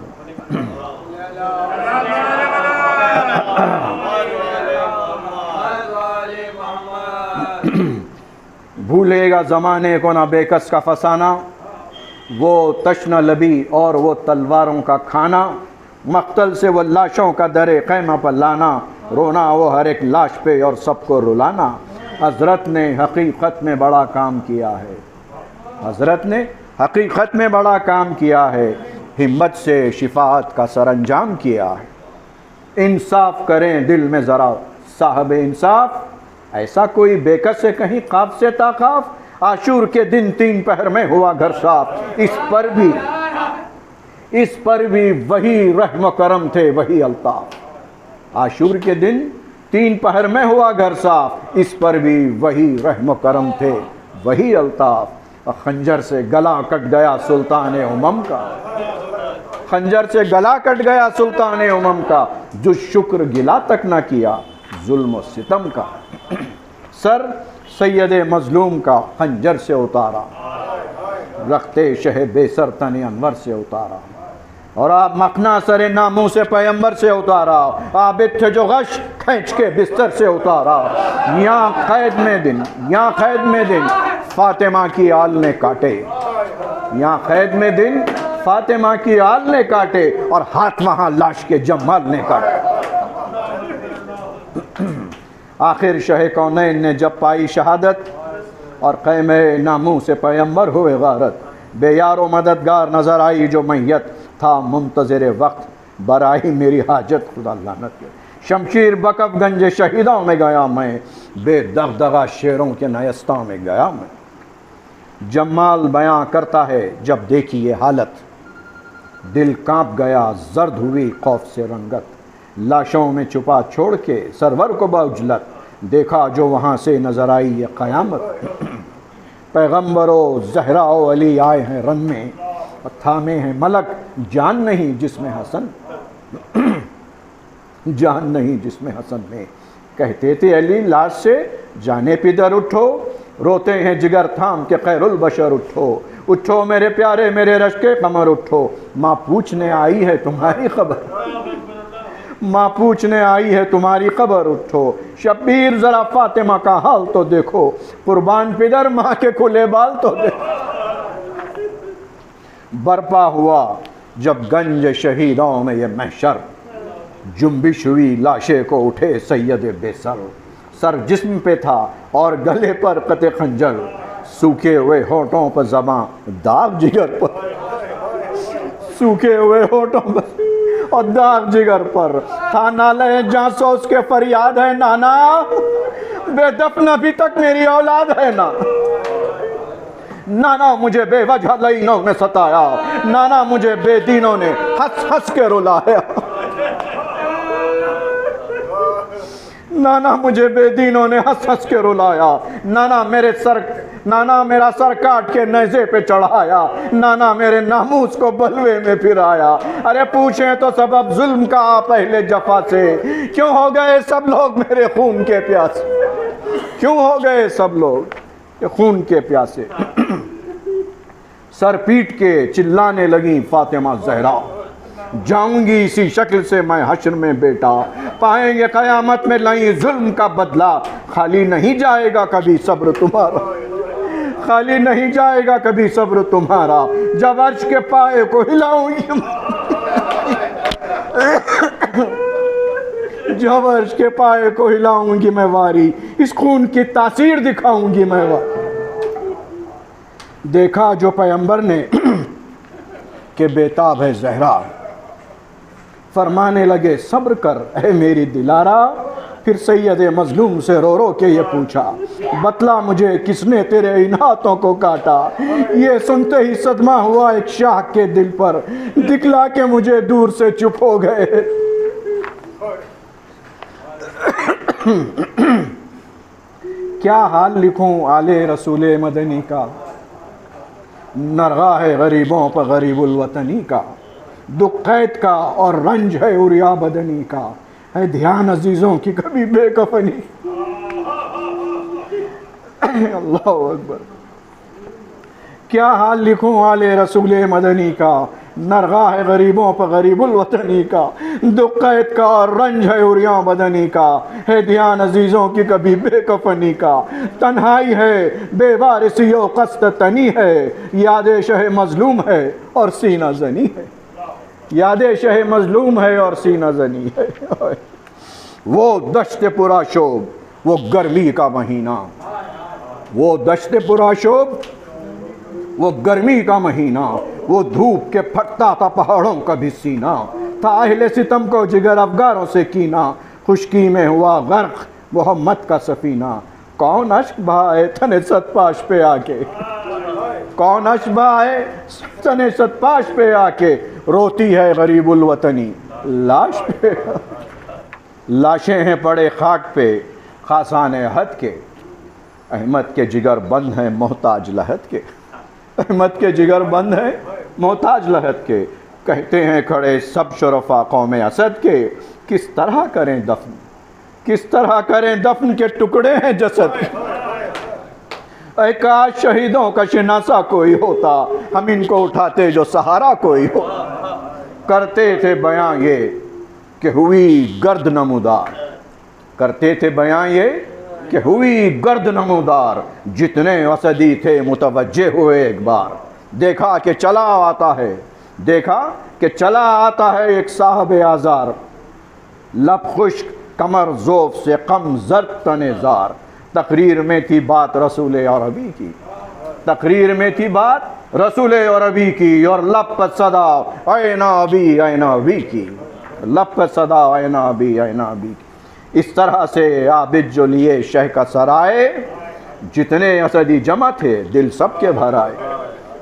D: भूलेगा ज़माने को ना बेकस का फसाना, वो तश्न लबी और वो तलवारों का खाना। मख्तल से वो लाशों का दरे क़ैमा पर लाना, रोना वो हर एक लाश पे और सबको रुलाना। हज़रत ने हकीकत में बड़ा काम किया है, हज़रत ने हकीकत में बड़ा काम किया है। हिम्मत से शिफाअत का सरअंजाम किया है। इंसाफ करें दिल में ज़रा साहब इंसाफ, ऐसा कोई बेकस से कहीं ख़ाफ से ताक़ाफ़। आशूर के दिन 3 पहर में हुआ घर साफ, इस पर भी वही रहम करम थे वही अल्ताफ़। आशूर के दिन 3 पहर में हुआ घर साफ, इस पर भी वही रहम करम थे, वही अल्ताफ। और खंजर से गला कट गया सुल्तान उमम का, खंजर से गला कट गया सुल्तान उमम का, जो शुक्र गिला तक ना किया जुल्म और सितम का। सर सैयद मजलूम का खंजर से उतारा, रखते शह बेसर तने अनवर से उतारा। और आप मखना सरे नामों से पैगंबर से उतारा, आबिद थे जो गश खींच के बिस्तर से उतारा। यहाँ कैद में दिन, यहाँ कैद में दिन फातिमा की आल ने काटे, यहाँ कैद में दिन फातिमा की आल ने काटे, और हाथ वहाँ लाश के जमाल ने काटे। आखिर शह कौनैन ने जब पाई शहादत, और क़ैमे नामू से पैगंबर हुए गारत। बेयारो मददगार नजर आई जो मैयत था मुंतज़िर वक्त, बराई मेरी हाजत खुदा लानत के। शमशीर बकफगंज शहीदों में गया मैं, बेदगदगा शेरों के नयस्ता में गया मैं। जमाल बयां करता है जब देखी ये हालत, दिल कांप गया जर्द हुई खौफ से रंगत। लाशों में छुपा छोड़ के सरवर को बाउजलत, देखा जो वहाँ से नजर आई ये क़यामत। पैगम्बरों ज़हरा अली आए हैं रन में, और थामे हैं मलक जान नहीं जिसमें हसन, जान नहीं जिसमें हसन में। कहते थे अली लाश से जाने पिदर उठो, रोते हैं जिगर थाम के खैरुल बशर उठो। उठो मेरे प्यारे मेरे रश के कमर उठो, माँ पूछने आई है तुम्हारी खबर, माँ पूछने आई है तुम्हारी खबर उठो। शब्बीर जरा फातिमा का हाल तो देखो, कुर्बान पिदर माँ के खुले बाल तो देखो। बर्पा हुआ जब गंज शहीदों में ये महशर, जुम्बिश हुई लाशे को उठे सैयद बेसर। सर जिस्म पे था और गले पर कते खंजर, सूखे हुए होठों पर ज़बां दाग जिगर पर, सूखे हुए होठों पर और दाग जिगर पर। था नाले जांसो उसके फरियाद है नाना, बेदफन अभी तक मेरी औलाद है ना। नाना मुझे बेवजह लईनों ने सताया, नाना मुझे बेदीनों ने हंस हंस के रुलाया। नाना मुझे बेदीनों ने हंस हंस के रुलाया। नाना मेरा सर काट के नेज़े पे चढ़ाया। नाना मेरे नामूस को बलवे में फिराया। अरे पूछें तो सबब जुल्म का पहले जफा से, क्यों हो गए सब लोग मेरे खून के प्यासे, क्यों हो गए सब लोग खून के प्यासे। सर पीट के चिल्लाने लगी फातिमा ज़हरा, जाऊंगी इसी शक्ल से मैं हश्र में बेटा, पाएंगे कयामत में लई जुल्म का बदला। खाली नहीं जाएगा कभी सब्र तुम्हारा, खाली नहीं जाएगा कभी सब्र तुम्हारा। जब अर्श के पाए को हिलाऊंगी, जब अर्श के पाए को हिलाऊंगी मैं वारी, इस खून की तासीर दिखाऊंगी मैं वारी। देखा जो पैगंबर ने कि बेताब है ज़हरा, फरमाने लगे सब्र कर ए मेरी दिलारा। फिर सैयद मजलूम से रो रो के ये पूछा, बतला मुझे किसने तेरे इन हाथों को काटा। ये सुनते ही सदमा हुआ एक शाह के दिल पर, दिखला के मुझे दूर से चुप हो गए। क्या हाल लिखूं आले रसूले मदनी का, नरगा है गरीबों पर गरीबुल वतनी का। दुख कैद का और रंज है उरिया बदनी का, है ध्यान अजीजों की कभी बेकफनी। अल्लाह अकबर। क्या हाल लिखूं आले रसूले मदनी का, नरगा है गरीबों पर गरीबुल वतनी का। दुख कैद का और रंज है उरिया बदनी का, है ध्यान अजीजों की कभी बेकफनी का। तन्हाई है बेवारिसी और कस्त तनी है, याद शह मजलूम है और सीना जनी है। याद शह मजलूम है और सीना जनी है। वो दश्त पुरा शोब, वो गर्मी का महीना, वो दश्त पुरा शोब, वो गर्मी का महीना। वो धूप के फटता था पहाड़ों का भी सीना, था अहले सितम को जिगर अफगारों से कीना। खुशकी में हुआ गर्क मोहम्मद का सफीना, कौन अश्क बहाए तने सतपाश पे आके, कौन अश्क बहाए तने सतपाश पे आके। रोती है गरीबुल वतनी लाश पे, लाशें हैं पड़े खाक पे खासान हद के, अहमद के जिगर बंद हैं मोहताज लहद के, अहमद के जिगर बंद हैं मोहताज लहद के। कहते हैं खड़े सब शुरफा कौम असद के, किस तरह करें दफन, किस तरह करें दफन के टुकड़े हैं जसद के। ऐ काश शहीदों का शिनासा कोई होता, हम इनको उठाते जो सहारा कोई हो। करते थे बयां ये कि हुई गर्द नमूदार, करते थे बयां ये कि हुई गर्द नमूदार। जितने असदी थे मुतवज्जे हुए एक बार, देखा कि चला आता है, देखा कि चला आता है एक साहब आज़ार। लब खुश्क कमर ज़ोफ़ से कम ज़र्द तनेज़ार। तकरीर में थी बात रसूल अरबी की, तकरीर में थी बात रसूल अरबी की, और लब पर सदा ऐ नबी की, लब पर सदा ऐ नबी की। इस तरह से आबिद जो लिए शह का सराय, जितने असदी जमा थे दिल सबके भर आए।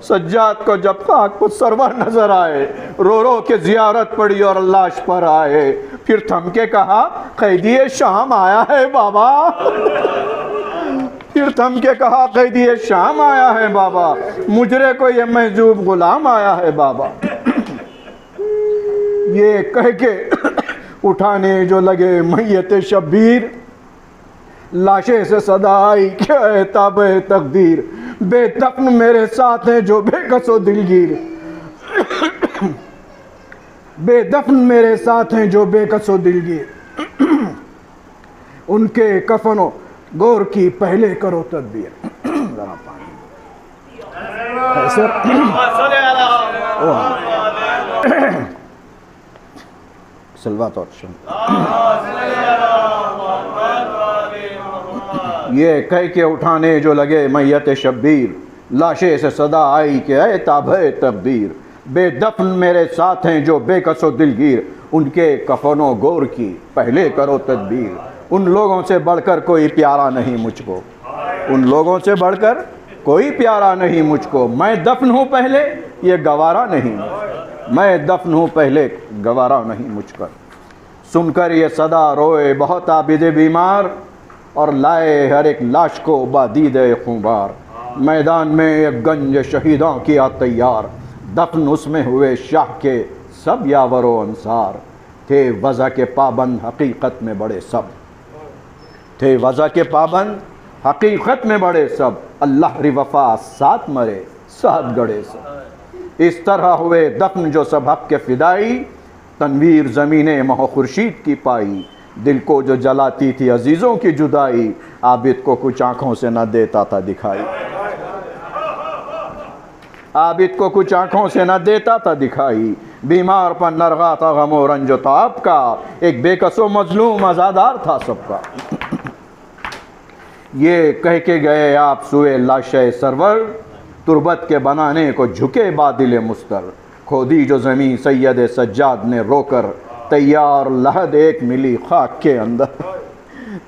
D: सज्जाद को जब खाक पर सरवर नजर आए, रो रो के जियारत पड़ी और लाश पर आए। फिर थम के कहा कैदिए शाम आया है बाबा, फिर थम के कहा कैदिए शाम आया है बाबा, मुजरे को ये महजूब गुलाम आया है बाबा। ये कह के उठाने जो लगे मैयत शब्बीर, लाशे से सदा आई क्या है ताबे तकदीर। बेदफन मेरे साथ है जो बेकसो दिलगीर, बेदफन मेरे साथ हैं जो बेकसो दिलगीर। उनके कफनो गौर की पहले करो तदबीर। जरा पानी सलवात और ये कह के उठाने जो लगे मैयत शब्बीर, लाशे से सदा आई कि ऐ ताबे तकदीर। बेदफन मेरे साथ हैं जो बेकसो दिलगीर, उनके कफनो गौर की पहले करो तदबीर। उन लोगों से बढ़कर कोई प्यारा नहीं मुझको, उन लोगों से बढ़कर कोई प्यारा नहीं मुझको। मैं दफन हूँ पहले ये गवारा नहीं, मैं दफन हूँ पहले गवारा नहीं मुझकर। सुनकर ये सदा रोए बहुत आबिदे बीमार, और लाए हर एक लाश को बादीदे खुमार। मैदान में एक गंज शहीदों किया तैयार, दफन उसमें हुए शाह के सब यावरो अंसार। थे वज़ा के पाबंद हकीकत में बड़े सब, थे वज़ा के पाबंद हकीकत में बड़े सब। अल्लाह री वफा साथ मरे साथ गड़े सब। इस तरह हुए दफन जो सब हक के फिदाई, तनवीर ज़मीने मह खुर्शीद की पाई। दिल को जो जलाती थी अजीज़ों की जुदाई, आबिद को कुछ आँखों से न देता था दिखाई, आबिद को कुछ आँखों से न देता था दिखाई। बीमार पर नरगा था गमो रंजो ताब का, एक बेकसो मजलूम आज़ादार था सबका। ये कह के गए आप सुए लाशे सरवर, तुरबत के बनाने को झुके बादिल मुस्तर। खोदी जो ज़मीं सैयद सज्जाद ने रोकर, तैयार लहद एक मिली खाक के अंदर,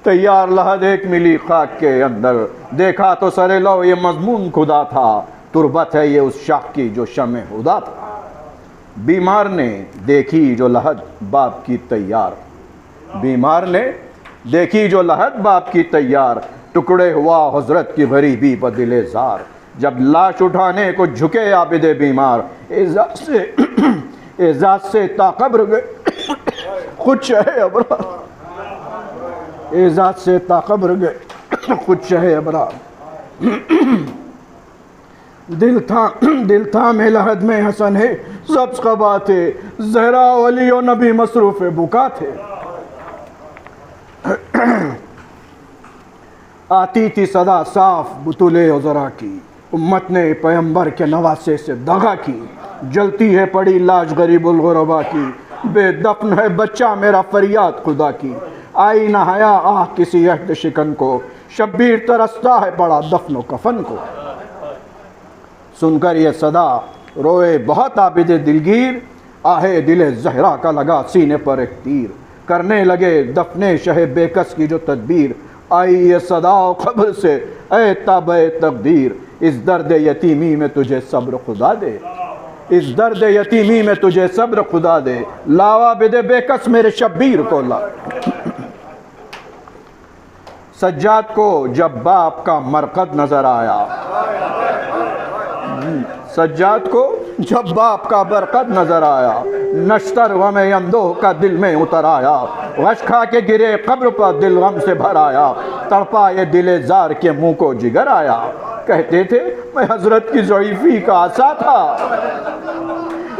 D: तैयार लहद एक मिली खाक के अंदर। देखा तो सरे लो ये मजमून खुदा था, तुरबत है ये उस शाह की जो शमे हुदा था। बीमार ने देखी जो लहद बाप की तैयार, बीमार ने देखी जो लहद बाप की तैयार। टुकड़े हुआ हजरत की गरीबी बदिले जार, जब लाश उठाने को झुके आबिदे बीमार। एजाज से ताकब्र गए खुद शहे अबरार, एजाज से ताकब्र गए खुद शहे अबरार। दिल था में लहद में हसन है सब्ज़ क़बा थे, ज़हरा वली और नबी मसरूफ़ बुका थे। आती थी सदा साफ बुतुले उज़रा की, उम्मत ने पैगंबर के नवासे से दगा की। जलती है पड़ी लाश गरीबुल गुरबा की, बेदफन है बच्चा मेरा फरियाद खुदा की। आई नहाया आह किसी अहद शिकन को, शब्बीर तरसता है पड़ा दफनो कफन को। सुनकर ये सदा रोए बहुत आबिद दिलगीर, आहे दिले ज़हरा का लगा सीने पर एक तीर। करने लगे दफने शहे बेकस की जो तदबीर, आई ये सदा खबर से ऐ ताबे तकदीर। इस दर्द यतीमी में तुझे सब्र खुदा दे, इस दर्द यतीमी में तुझे सब्र खुदा दे। लावा बिदे बेकस मेरे शब्बीर को ला। सज्जाद को जब बाप का मरकद नजर आया, सज्जाद को जब बाप का बरकत नजर आया, नश्तर गम अंदोह का दिल में उतर आया, गश खा के गिरे कब्र पर दिल गम से भर आया, तड़पा ये दिले जार के मुंह को जिगर आया। कहते थे मैं हजरत की ज़ईफ़ी का आसा था,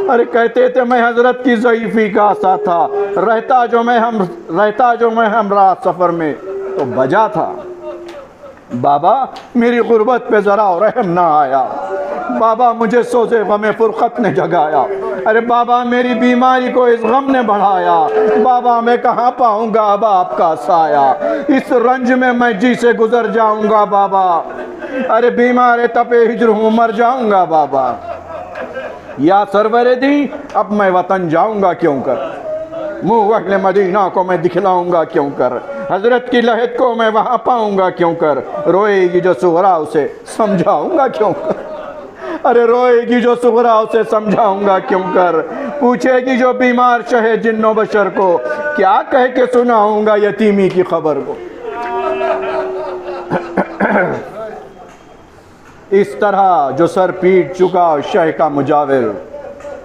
D: अरे कहते थे मैं हजरत की ज़ईफ़ी का आसा था, रहता जो मैं हमरा सफ़र में तो बजा था। बाबा मेरी गुर्बत पे ज़रा रहम ना आया, बाबा मुझे सोचे गमे फुरकत ने जगाया, अरे बाबा मेरी बीमारी को इस गम ने बढ़ाया, बाबा मैं कहाँ पाऊँगा अब आपका साया, इस रंज में मैं जी से गुजर जाऊँगा बाबा, अरे बीमार तपे हिजर हूँ मर जाऊँगा बाबा। या सरवरे दी अब मैं वतन जाऊँगा क्यों कर, मुँह अहले मदीना को मैं दिखलाऊँगा क्यों कर, हजरत की लहद को मैं वहाँ पाऊँगा क्यों कर, रोएगी जो सुगरा उसे समझाऊँगा क्यों कर, अरे रोएगी जो सुगरा उसे समझाऊंगा क्यों कर, पूछेगी जो बीमार शहे जिन्नो बशर को, क्या कह के सुनाऊंगा यतीमी की खबर को। इस तरह जो सर पीट चुका शह का मुजाविर,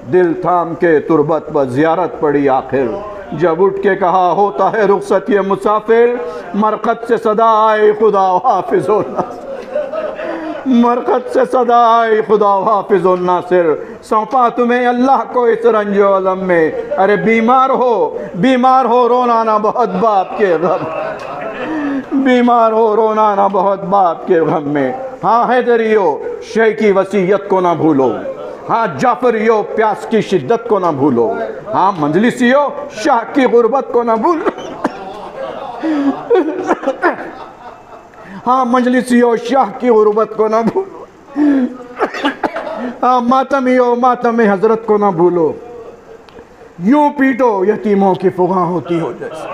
D: दिल थाम के तुरबत पर जियारत पड़ी आखिर, जब उठ के कहा होता है रुखसत ये मुसाफिर, मरकत से सदा आए खुदा हाफिज़ो नासिर, मरकत से सदा आए खुदा हाफिज़ो नासिर, सौंपा तुम्हें अल्लाह को इस रंजो अलम में, अरे बीमार हो रोना ना बहुत बाप के गम, बीमार हो रोना ना बहुत बाप के गम में। हाँ हैदरियो शह की वसीयत को ना भूलो, हाँ जाफरियो प्यास की शिद्दत को ना भूलो, हाँ मंजलिसियो शाह की गुर्बत को ना भूलो, हाँ मजलिसियो शाह की गुर्बत को ना भूलो, हाँ मातमियो मातम हजरत को ना भूलो, यूं पीटो यतीमों की फुगा होती हो जैसे,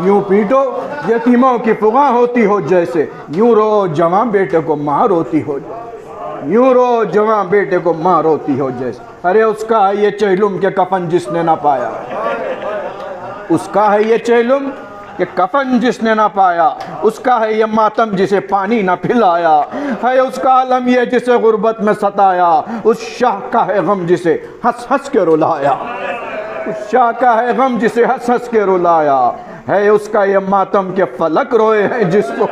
D: यूं पीटो यतीमों की फुगा होती हो जैसे, यूं रो जवां बेटे को माँ रोती हो जैसे, यूं रो जवां बेटे को माँ रोती हो जैसे। अरे उसका है ये चेलुम के कफन जिसने ना पाया, उसका है ये चेलुम कि कफन जिसने ना पाया, उसका है ये मातम जिसे पानी ना पिलाया, है उसका आलम ये जिसे गुर्बत में सताया, उस शाह का है गम जिसे हंस हंस के रुलाया, उस शाह का है गम जिसे हंस हंस के रुलाया, है उसका ये मातम के फलक रोए हैं जिसको,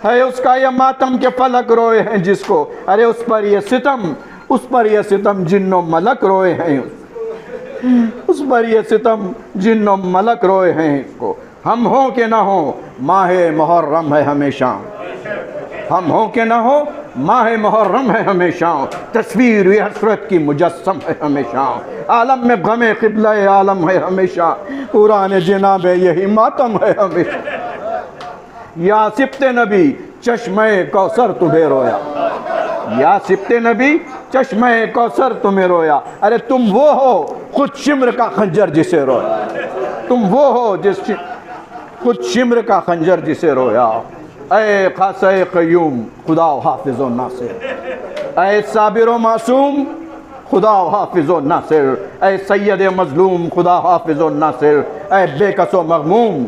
D: है उसका ये मातम के फलक रोए हैं जिसको, अरे उस पर ये सितम जिन्नो मलक रोए हैं, उस पर ये सितम जिन्नो मलक रोए हैं इसको। हम हो के ना हो माहे मुहर्रम है हमेशा, हम हो के ना हो माहे मुहर्रम है हमेशा, तस्वीर ये हसरत की मुजस्सम है हमेशा, आलम में गमे क़िबला आलम है हमेशा, कुरान जनाब यही मातम है हमेशा। या सिब्ते नबी चश्मे कौसर तुम्हें रोया, या सिब्ते नबी चश्मे कौसर तुम्हें रोया, अरे तुम वो हो खुद शिम्र का खंजर जिसे रोया, तुम वो हो जिस खुद शिम्र का खंजर जिसे रोया। ऐ खासे क़य्यूम खुदा हाफिज़ो नासिर, ऐ साबिरो मासूम खुदा हाफिज़ो नासिर, ऐ सैयद मज़लूम खुदा हाफिज़ो नासिर, ऐ बेकसो मग़मूम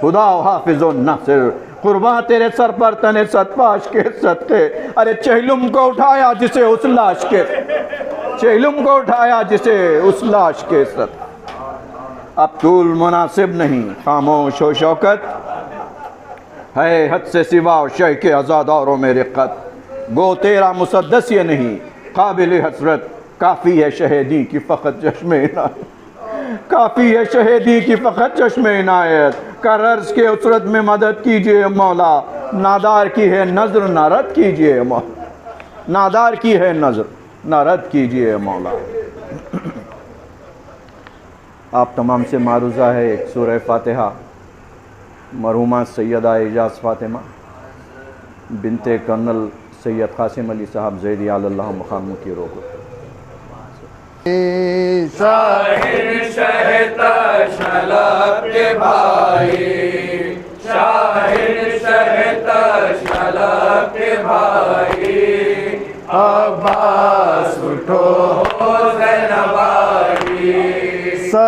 D: खुदा हाफिज़ो नासिर, कुर्बान तेरे सर पर तने सतपाश के सदके, अरे चहलुम को उठाया जिसे उस लाश के, चहलुम को उठाया जिसे उस लाश के सदके। अब तूल मुनासिब नहीं खामोश हो शौकत, है हद से सिवा शह के आज़ादारों में रिक़्क़त, गो तेरा मुसद्दस ये नहीं काबिल हसरत, काफ़ी है शहीदी की फ़क़त चश्मे इनायत, काफ़ी है शहीदी की फ़क़त चश्मे इनायत, कर अर्ज़ के उसरत में मदद कीजिए मौला, नादार की है नज़र ना रद्द कीजिए मौला, नादार की है नज़र ना रद्द कीजिए मौला। आप तमाम से मारूज़ा है एक सूरह फ़ातिहा, मरहुमा सैयदा एजाज़ फ़ातिमा बिनते कर्नल सैयद क़ासिम अली साहब ज़ैदी अल्लाह मक़ाम की रोको।
C: शाहिर शहता शलब के भाई, शाहिर शहता शलब के भाई, अब्बास उठो ज़ैनबाई,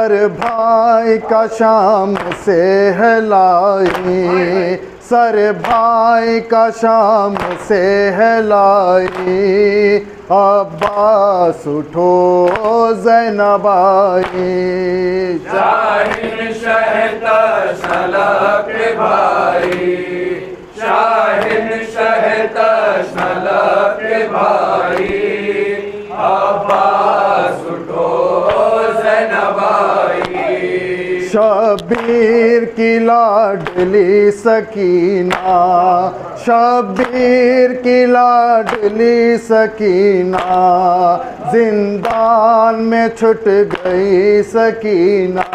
B: सर भाई का शाम से है लाई, सर भाई का शाम से है लाई, अब्बास उठो ज़ैनब आई।
C: शाहिन शहता शलक भाई, शाहिन शहता शलक भाई, अब्बास उठो ज़ैनब आई।
B: शबीर की लाडली सकीना, शबीर की लाडली सकीना, जिंदान में छुट गई सकीना,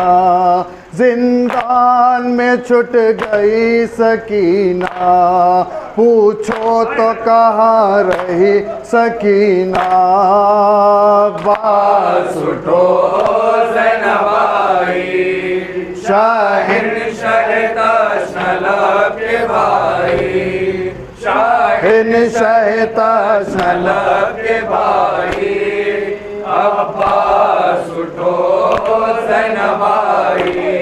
B: जिंदान में छुट गई सकीना, पूछो तो कहाँ रही सकीना,
C: अब्बास उठो ज़ैनब आई। शाहिन शहता शलक भाई, शाहिन शहता शलक भाई, अब्बास उठो ज़ैनब आई।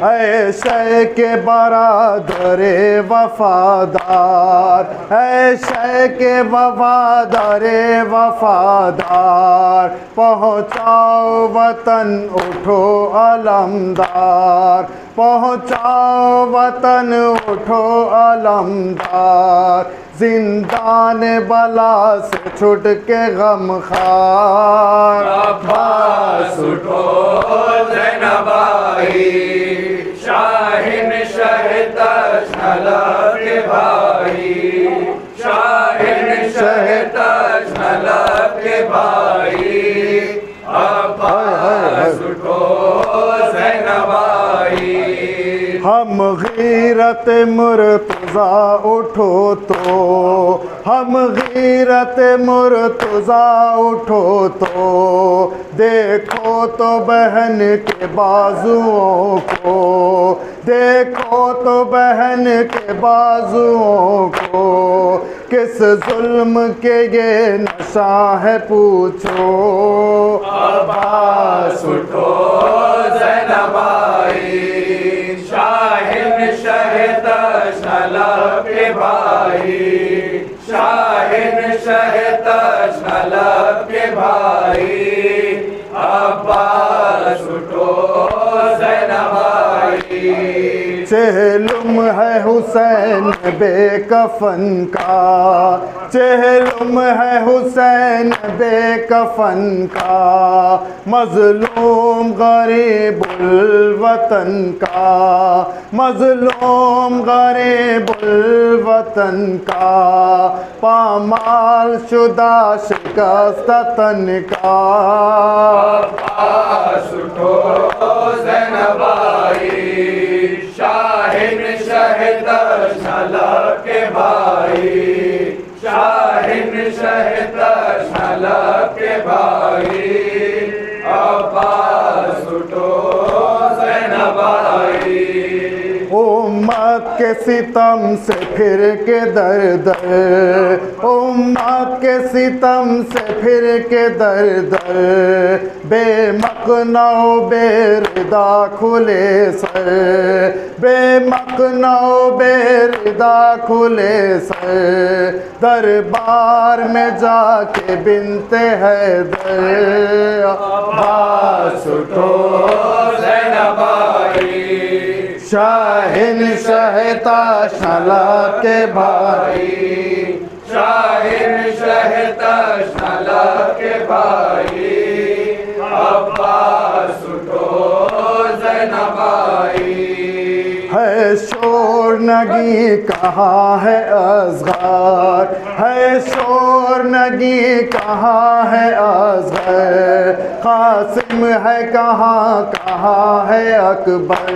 B: ऐशे के बरादरे वफादार, ऐशे के वफादारे वफादार, पहुँचाओ वतन उठो अलमदार, पहुँचाओ वतन उठो अलमदार, जिंदान बला से छुट के गम खार,
C: अब्बास उठो ज़ैनब आई। शाहिन शहता शलक भाई, शाहिन शहता शलक भाई, अब्बास उठो ज़ैनब आई।
B: हम गीरत मुर्तज़ा उठो तो, हम गीरत मुर्तज़ा उठो तो, देखो तो बहन के बाजुओं को, देखो तो बहन के बाजुओं को, किस जुल्म के ये नशा है पूछो,
C: अब्बास उठो ज़ैनब आई। शाहिन शहता शलक भाई, शाहिन शहता शलक भाई, अब्बास उठो ज़ैनब आई।
B: चेहलुम है हुसैन बेकफन का, चेहलुम है हुसैन बेकफन का, मजलूम गरीबुल वतन का, मजलूम गरीबुल वतन का, पामाल शुदा शिकस्त तन का,
C: अब्बास उठो ज़ैनब आई। शाहिन शहता शलक भाई, शाहिन शहता शलक भाई, अब्बास उठो ज़ैनब आई।
B: उम्मत के सितम से फिर के दर दर, उम्मत के सितम से फिर के दर दर, बेमकनौ बेरिदा खुले सर, बेमकनौ बेरिदा खुले सर, दरबार में जाके बिनते हैदर,
C: अब्बास उठो ज़ैनब आई।
B: शाहिन शहता शलक भाई,
C: शाहिन शहता शलक भाई, अब्बास उठो ज़ैनब आई।
B: है शोर नगी कहाँ है असग़र, है शोर नगी कहाँ है असग़र, कासिम है कहाँ कहाँ है अकबर,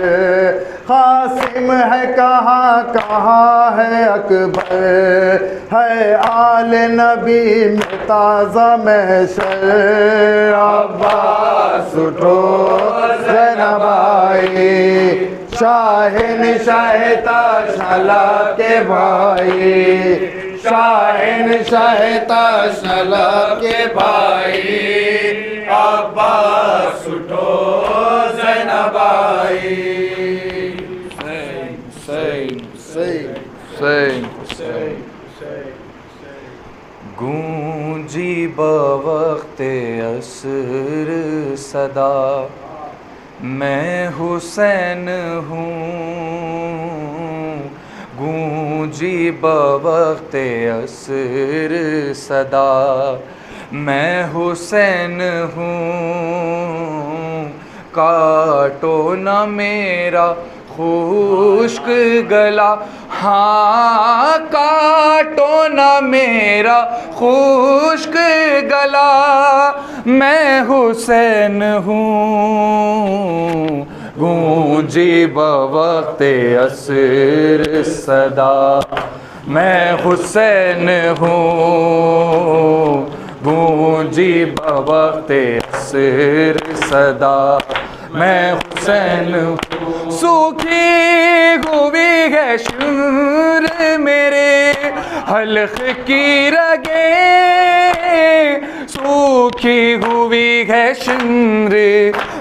B: कासिम है कहाँ कहाँ है अकबर, है आले नबी में ताज़ा महशर, अब्बास उठो ज़ैनब आई। शाहिन शहता शलक भाई, शाहिन शहता शलक भाई, अब्बास उठो
C: नवाई गूंजी बवक्ते असर सदा मैं हुसैन हूँ गूंजी बवक्ते असर सदा मैं हुसैन हूँ काटो न मेरा खुश्क गला हाँ काटो न मेरा खुश्क गला मैं हुसैन हूँ गूंजी बवक्ते असर सदा मैं हुसैन हूँ गूंजी बवक्ते असर सदा मैं हुसैन हूँ सूखी हुई है शुर मेरे हल्क की रगे सूखी हुई है शुर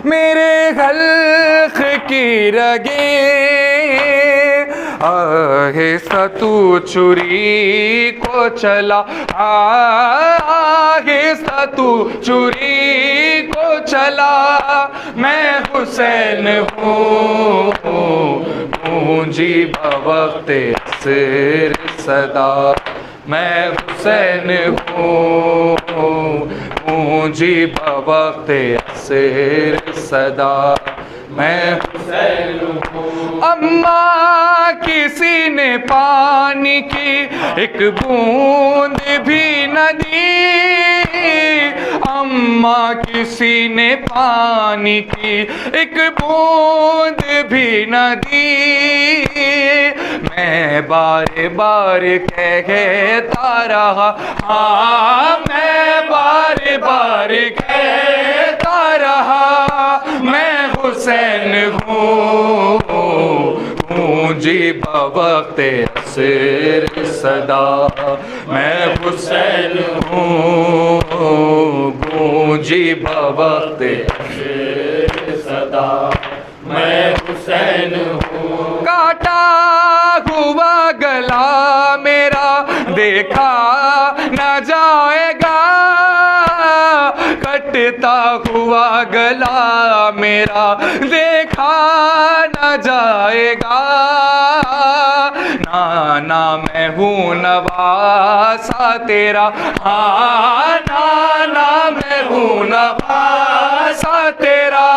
C: मेरे हल्क की रगे आहिस्ता तू चुरी को चला आहिस्ता तू चुरी को चला मैं हुसैन हूँ गूंजी बवक्ते असर सदा मैं हुसैन हूँ गूंजी बवक्ते असर सदा मैं हुसैन हूँ अम्मा किसी ने पानी की एक बूंद भी न दी अम्मा किसी ने पानी की एक बूंद भी न दी मैं बार बार कहता रहा हाँ मैं बार बार कहता रहा मैं हुसैन हूँ गूंजी बवक्ते असर सदा मैं हुसैन हूँ गूंजी बवक्ते असर सदा मैं हुसैन हूँ काटा हुआ गला मेरा देखा न जाएगा कटता हुआ गला मेरा देखा न जाएगा नाना मैं हूँ नवासा तेरा हाँ नाना मैं हूँ नवासा तेरा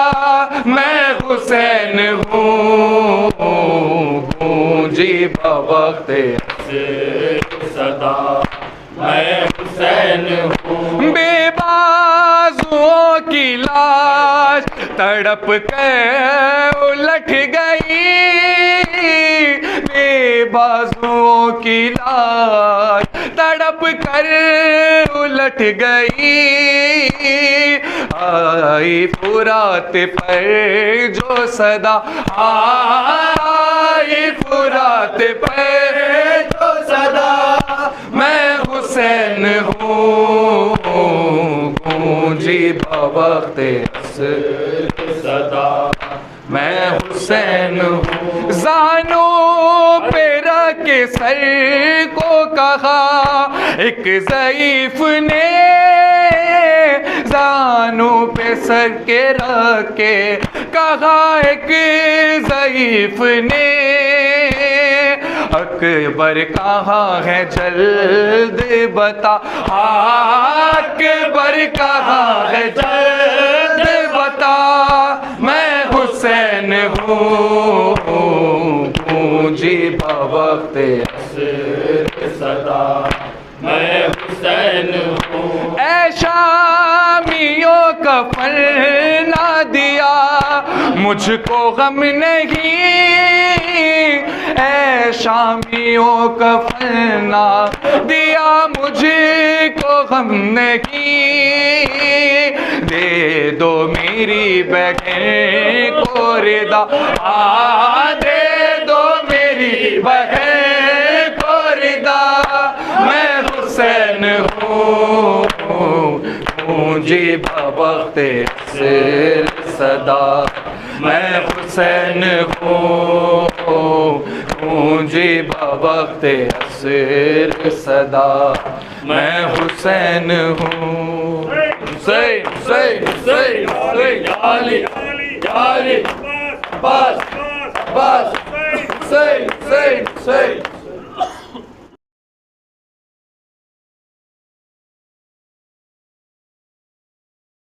C: मैं हुसैन हूँ गूंजी बवक्ते सदा मैं हुसैन हूँ बेबाजुओं की लाश तड़प कर उलट गई बेबाजुओं की लाश तड़प कर उलट गई आई फुरात पर जो सदा आई फुरात पर जो सदा मैं हुसैन हूँ गूंजी बवक्ते सदा मैं हुसैन हूँ ज़ानू पे रख के सर को कहा एक ज़ईफ ने ज़ानू पे सर के रख के कहा एक ज़ईफ ने अकबर कहाँ है जल्द बता अकबर कहाँ है जल्द बता मैं हुसैन हूँ गूंजी बवक्ते सदा मैं हुसैन हूँ ऐ शामियों कफन ना दिया मुझको गम नहीं ऐ शामियों कफन ना दिया मुझको गम नहीं दे दो मेरी बहन को रिदा दे दो मेरी बहन को रिदा मैं हुसैन हूँ गूंजी बवक्ते सदा मैं हुसैन हूँ, गूंजी बवक्ते असर सदा, मैं हुसैन हूँ। हुसैन हुसैन हुसैन हुसैन या अली या अली, बस बस हुसैन हुसैन हुसैन।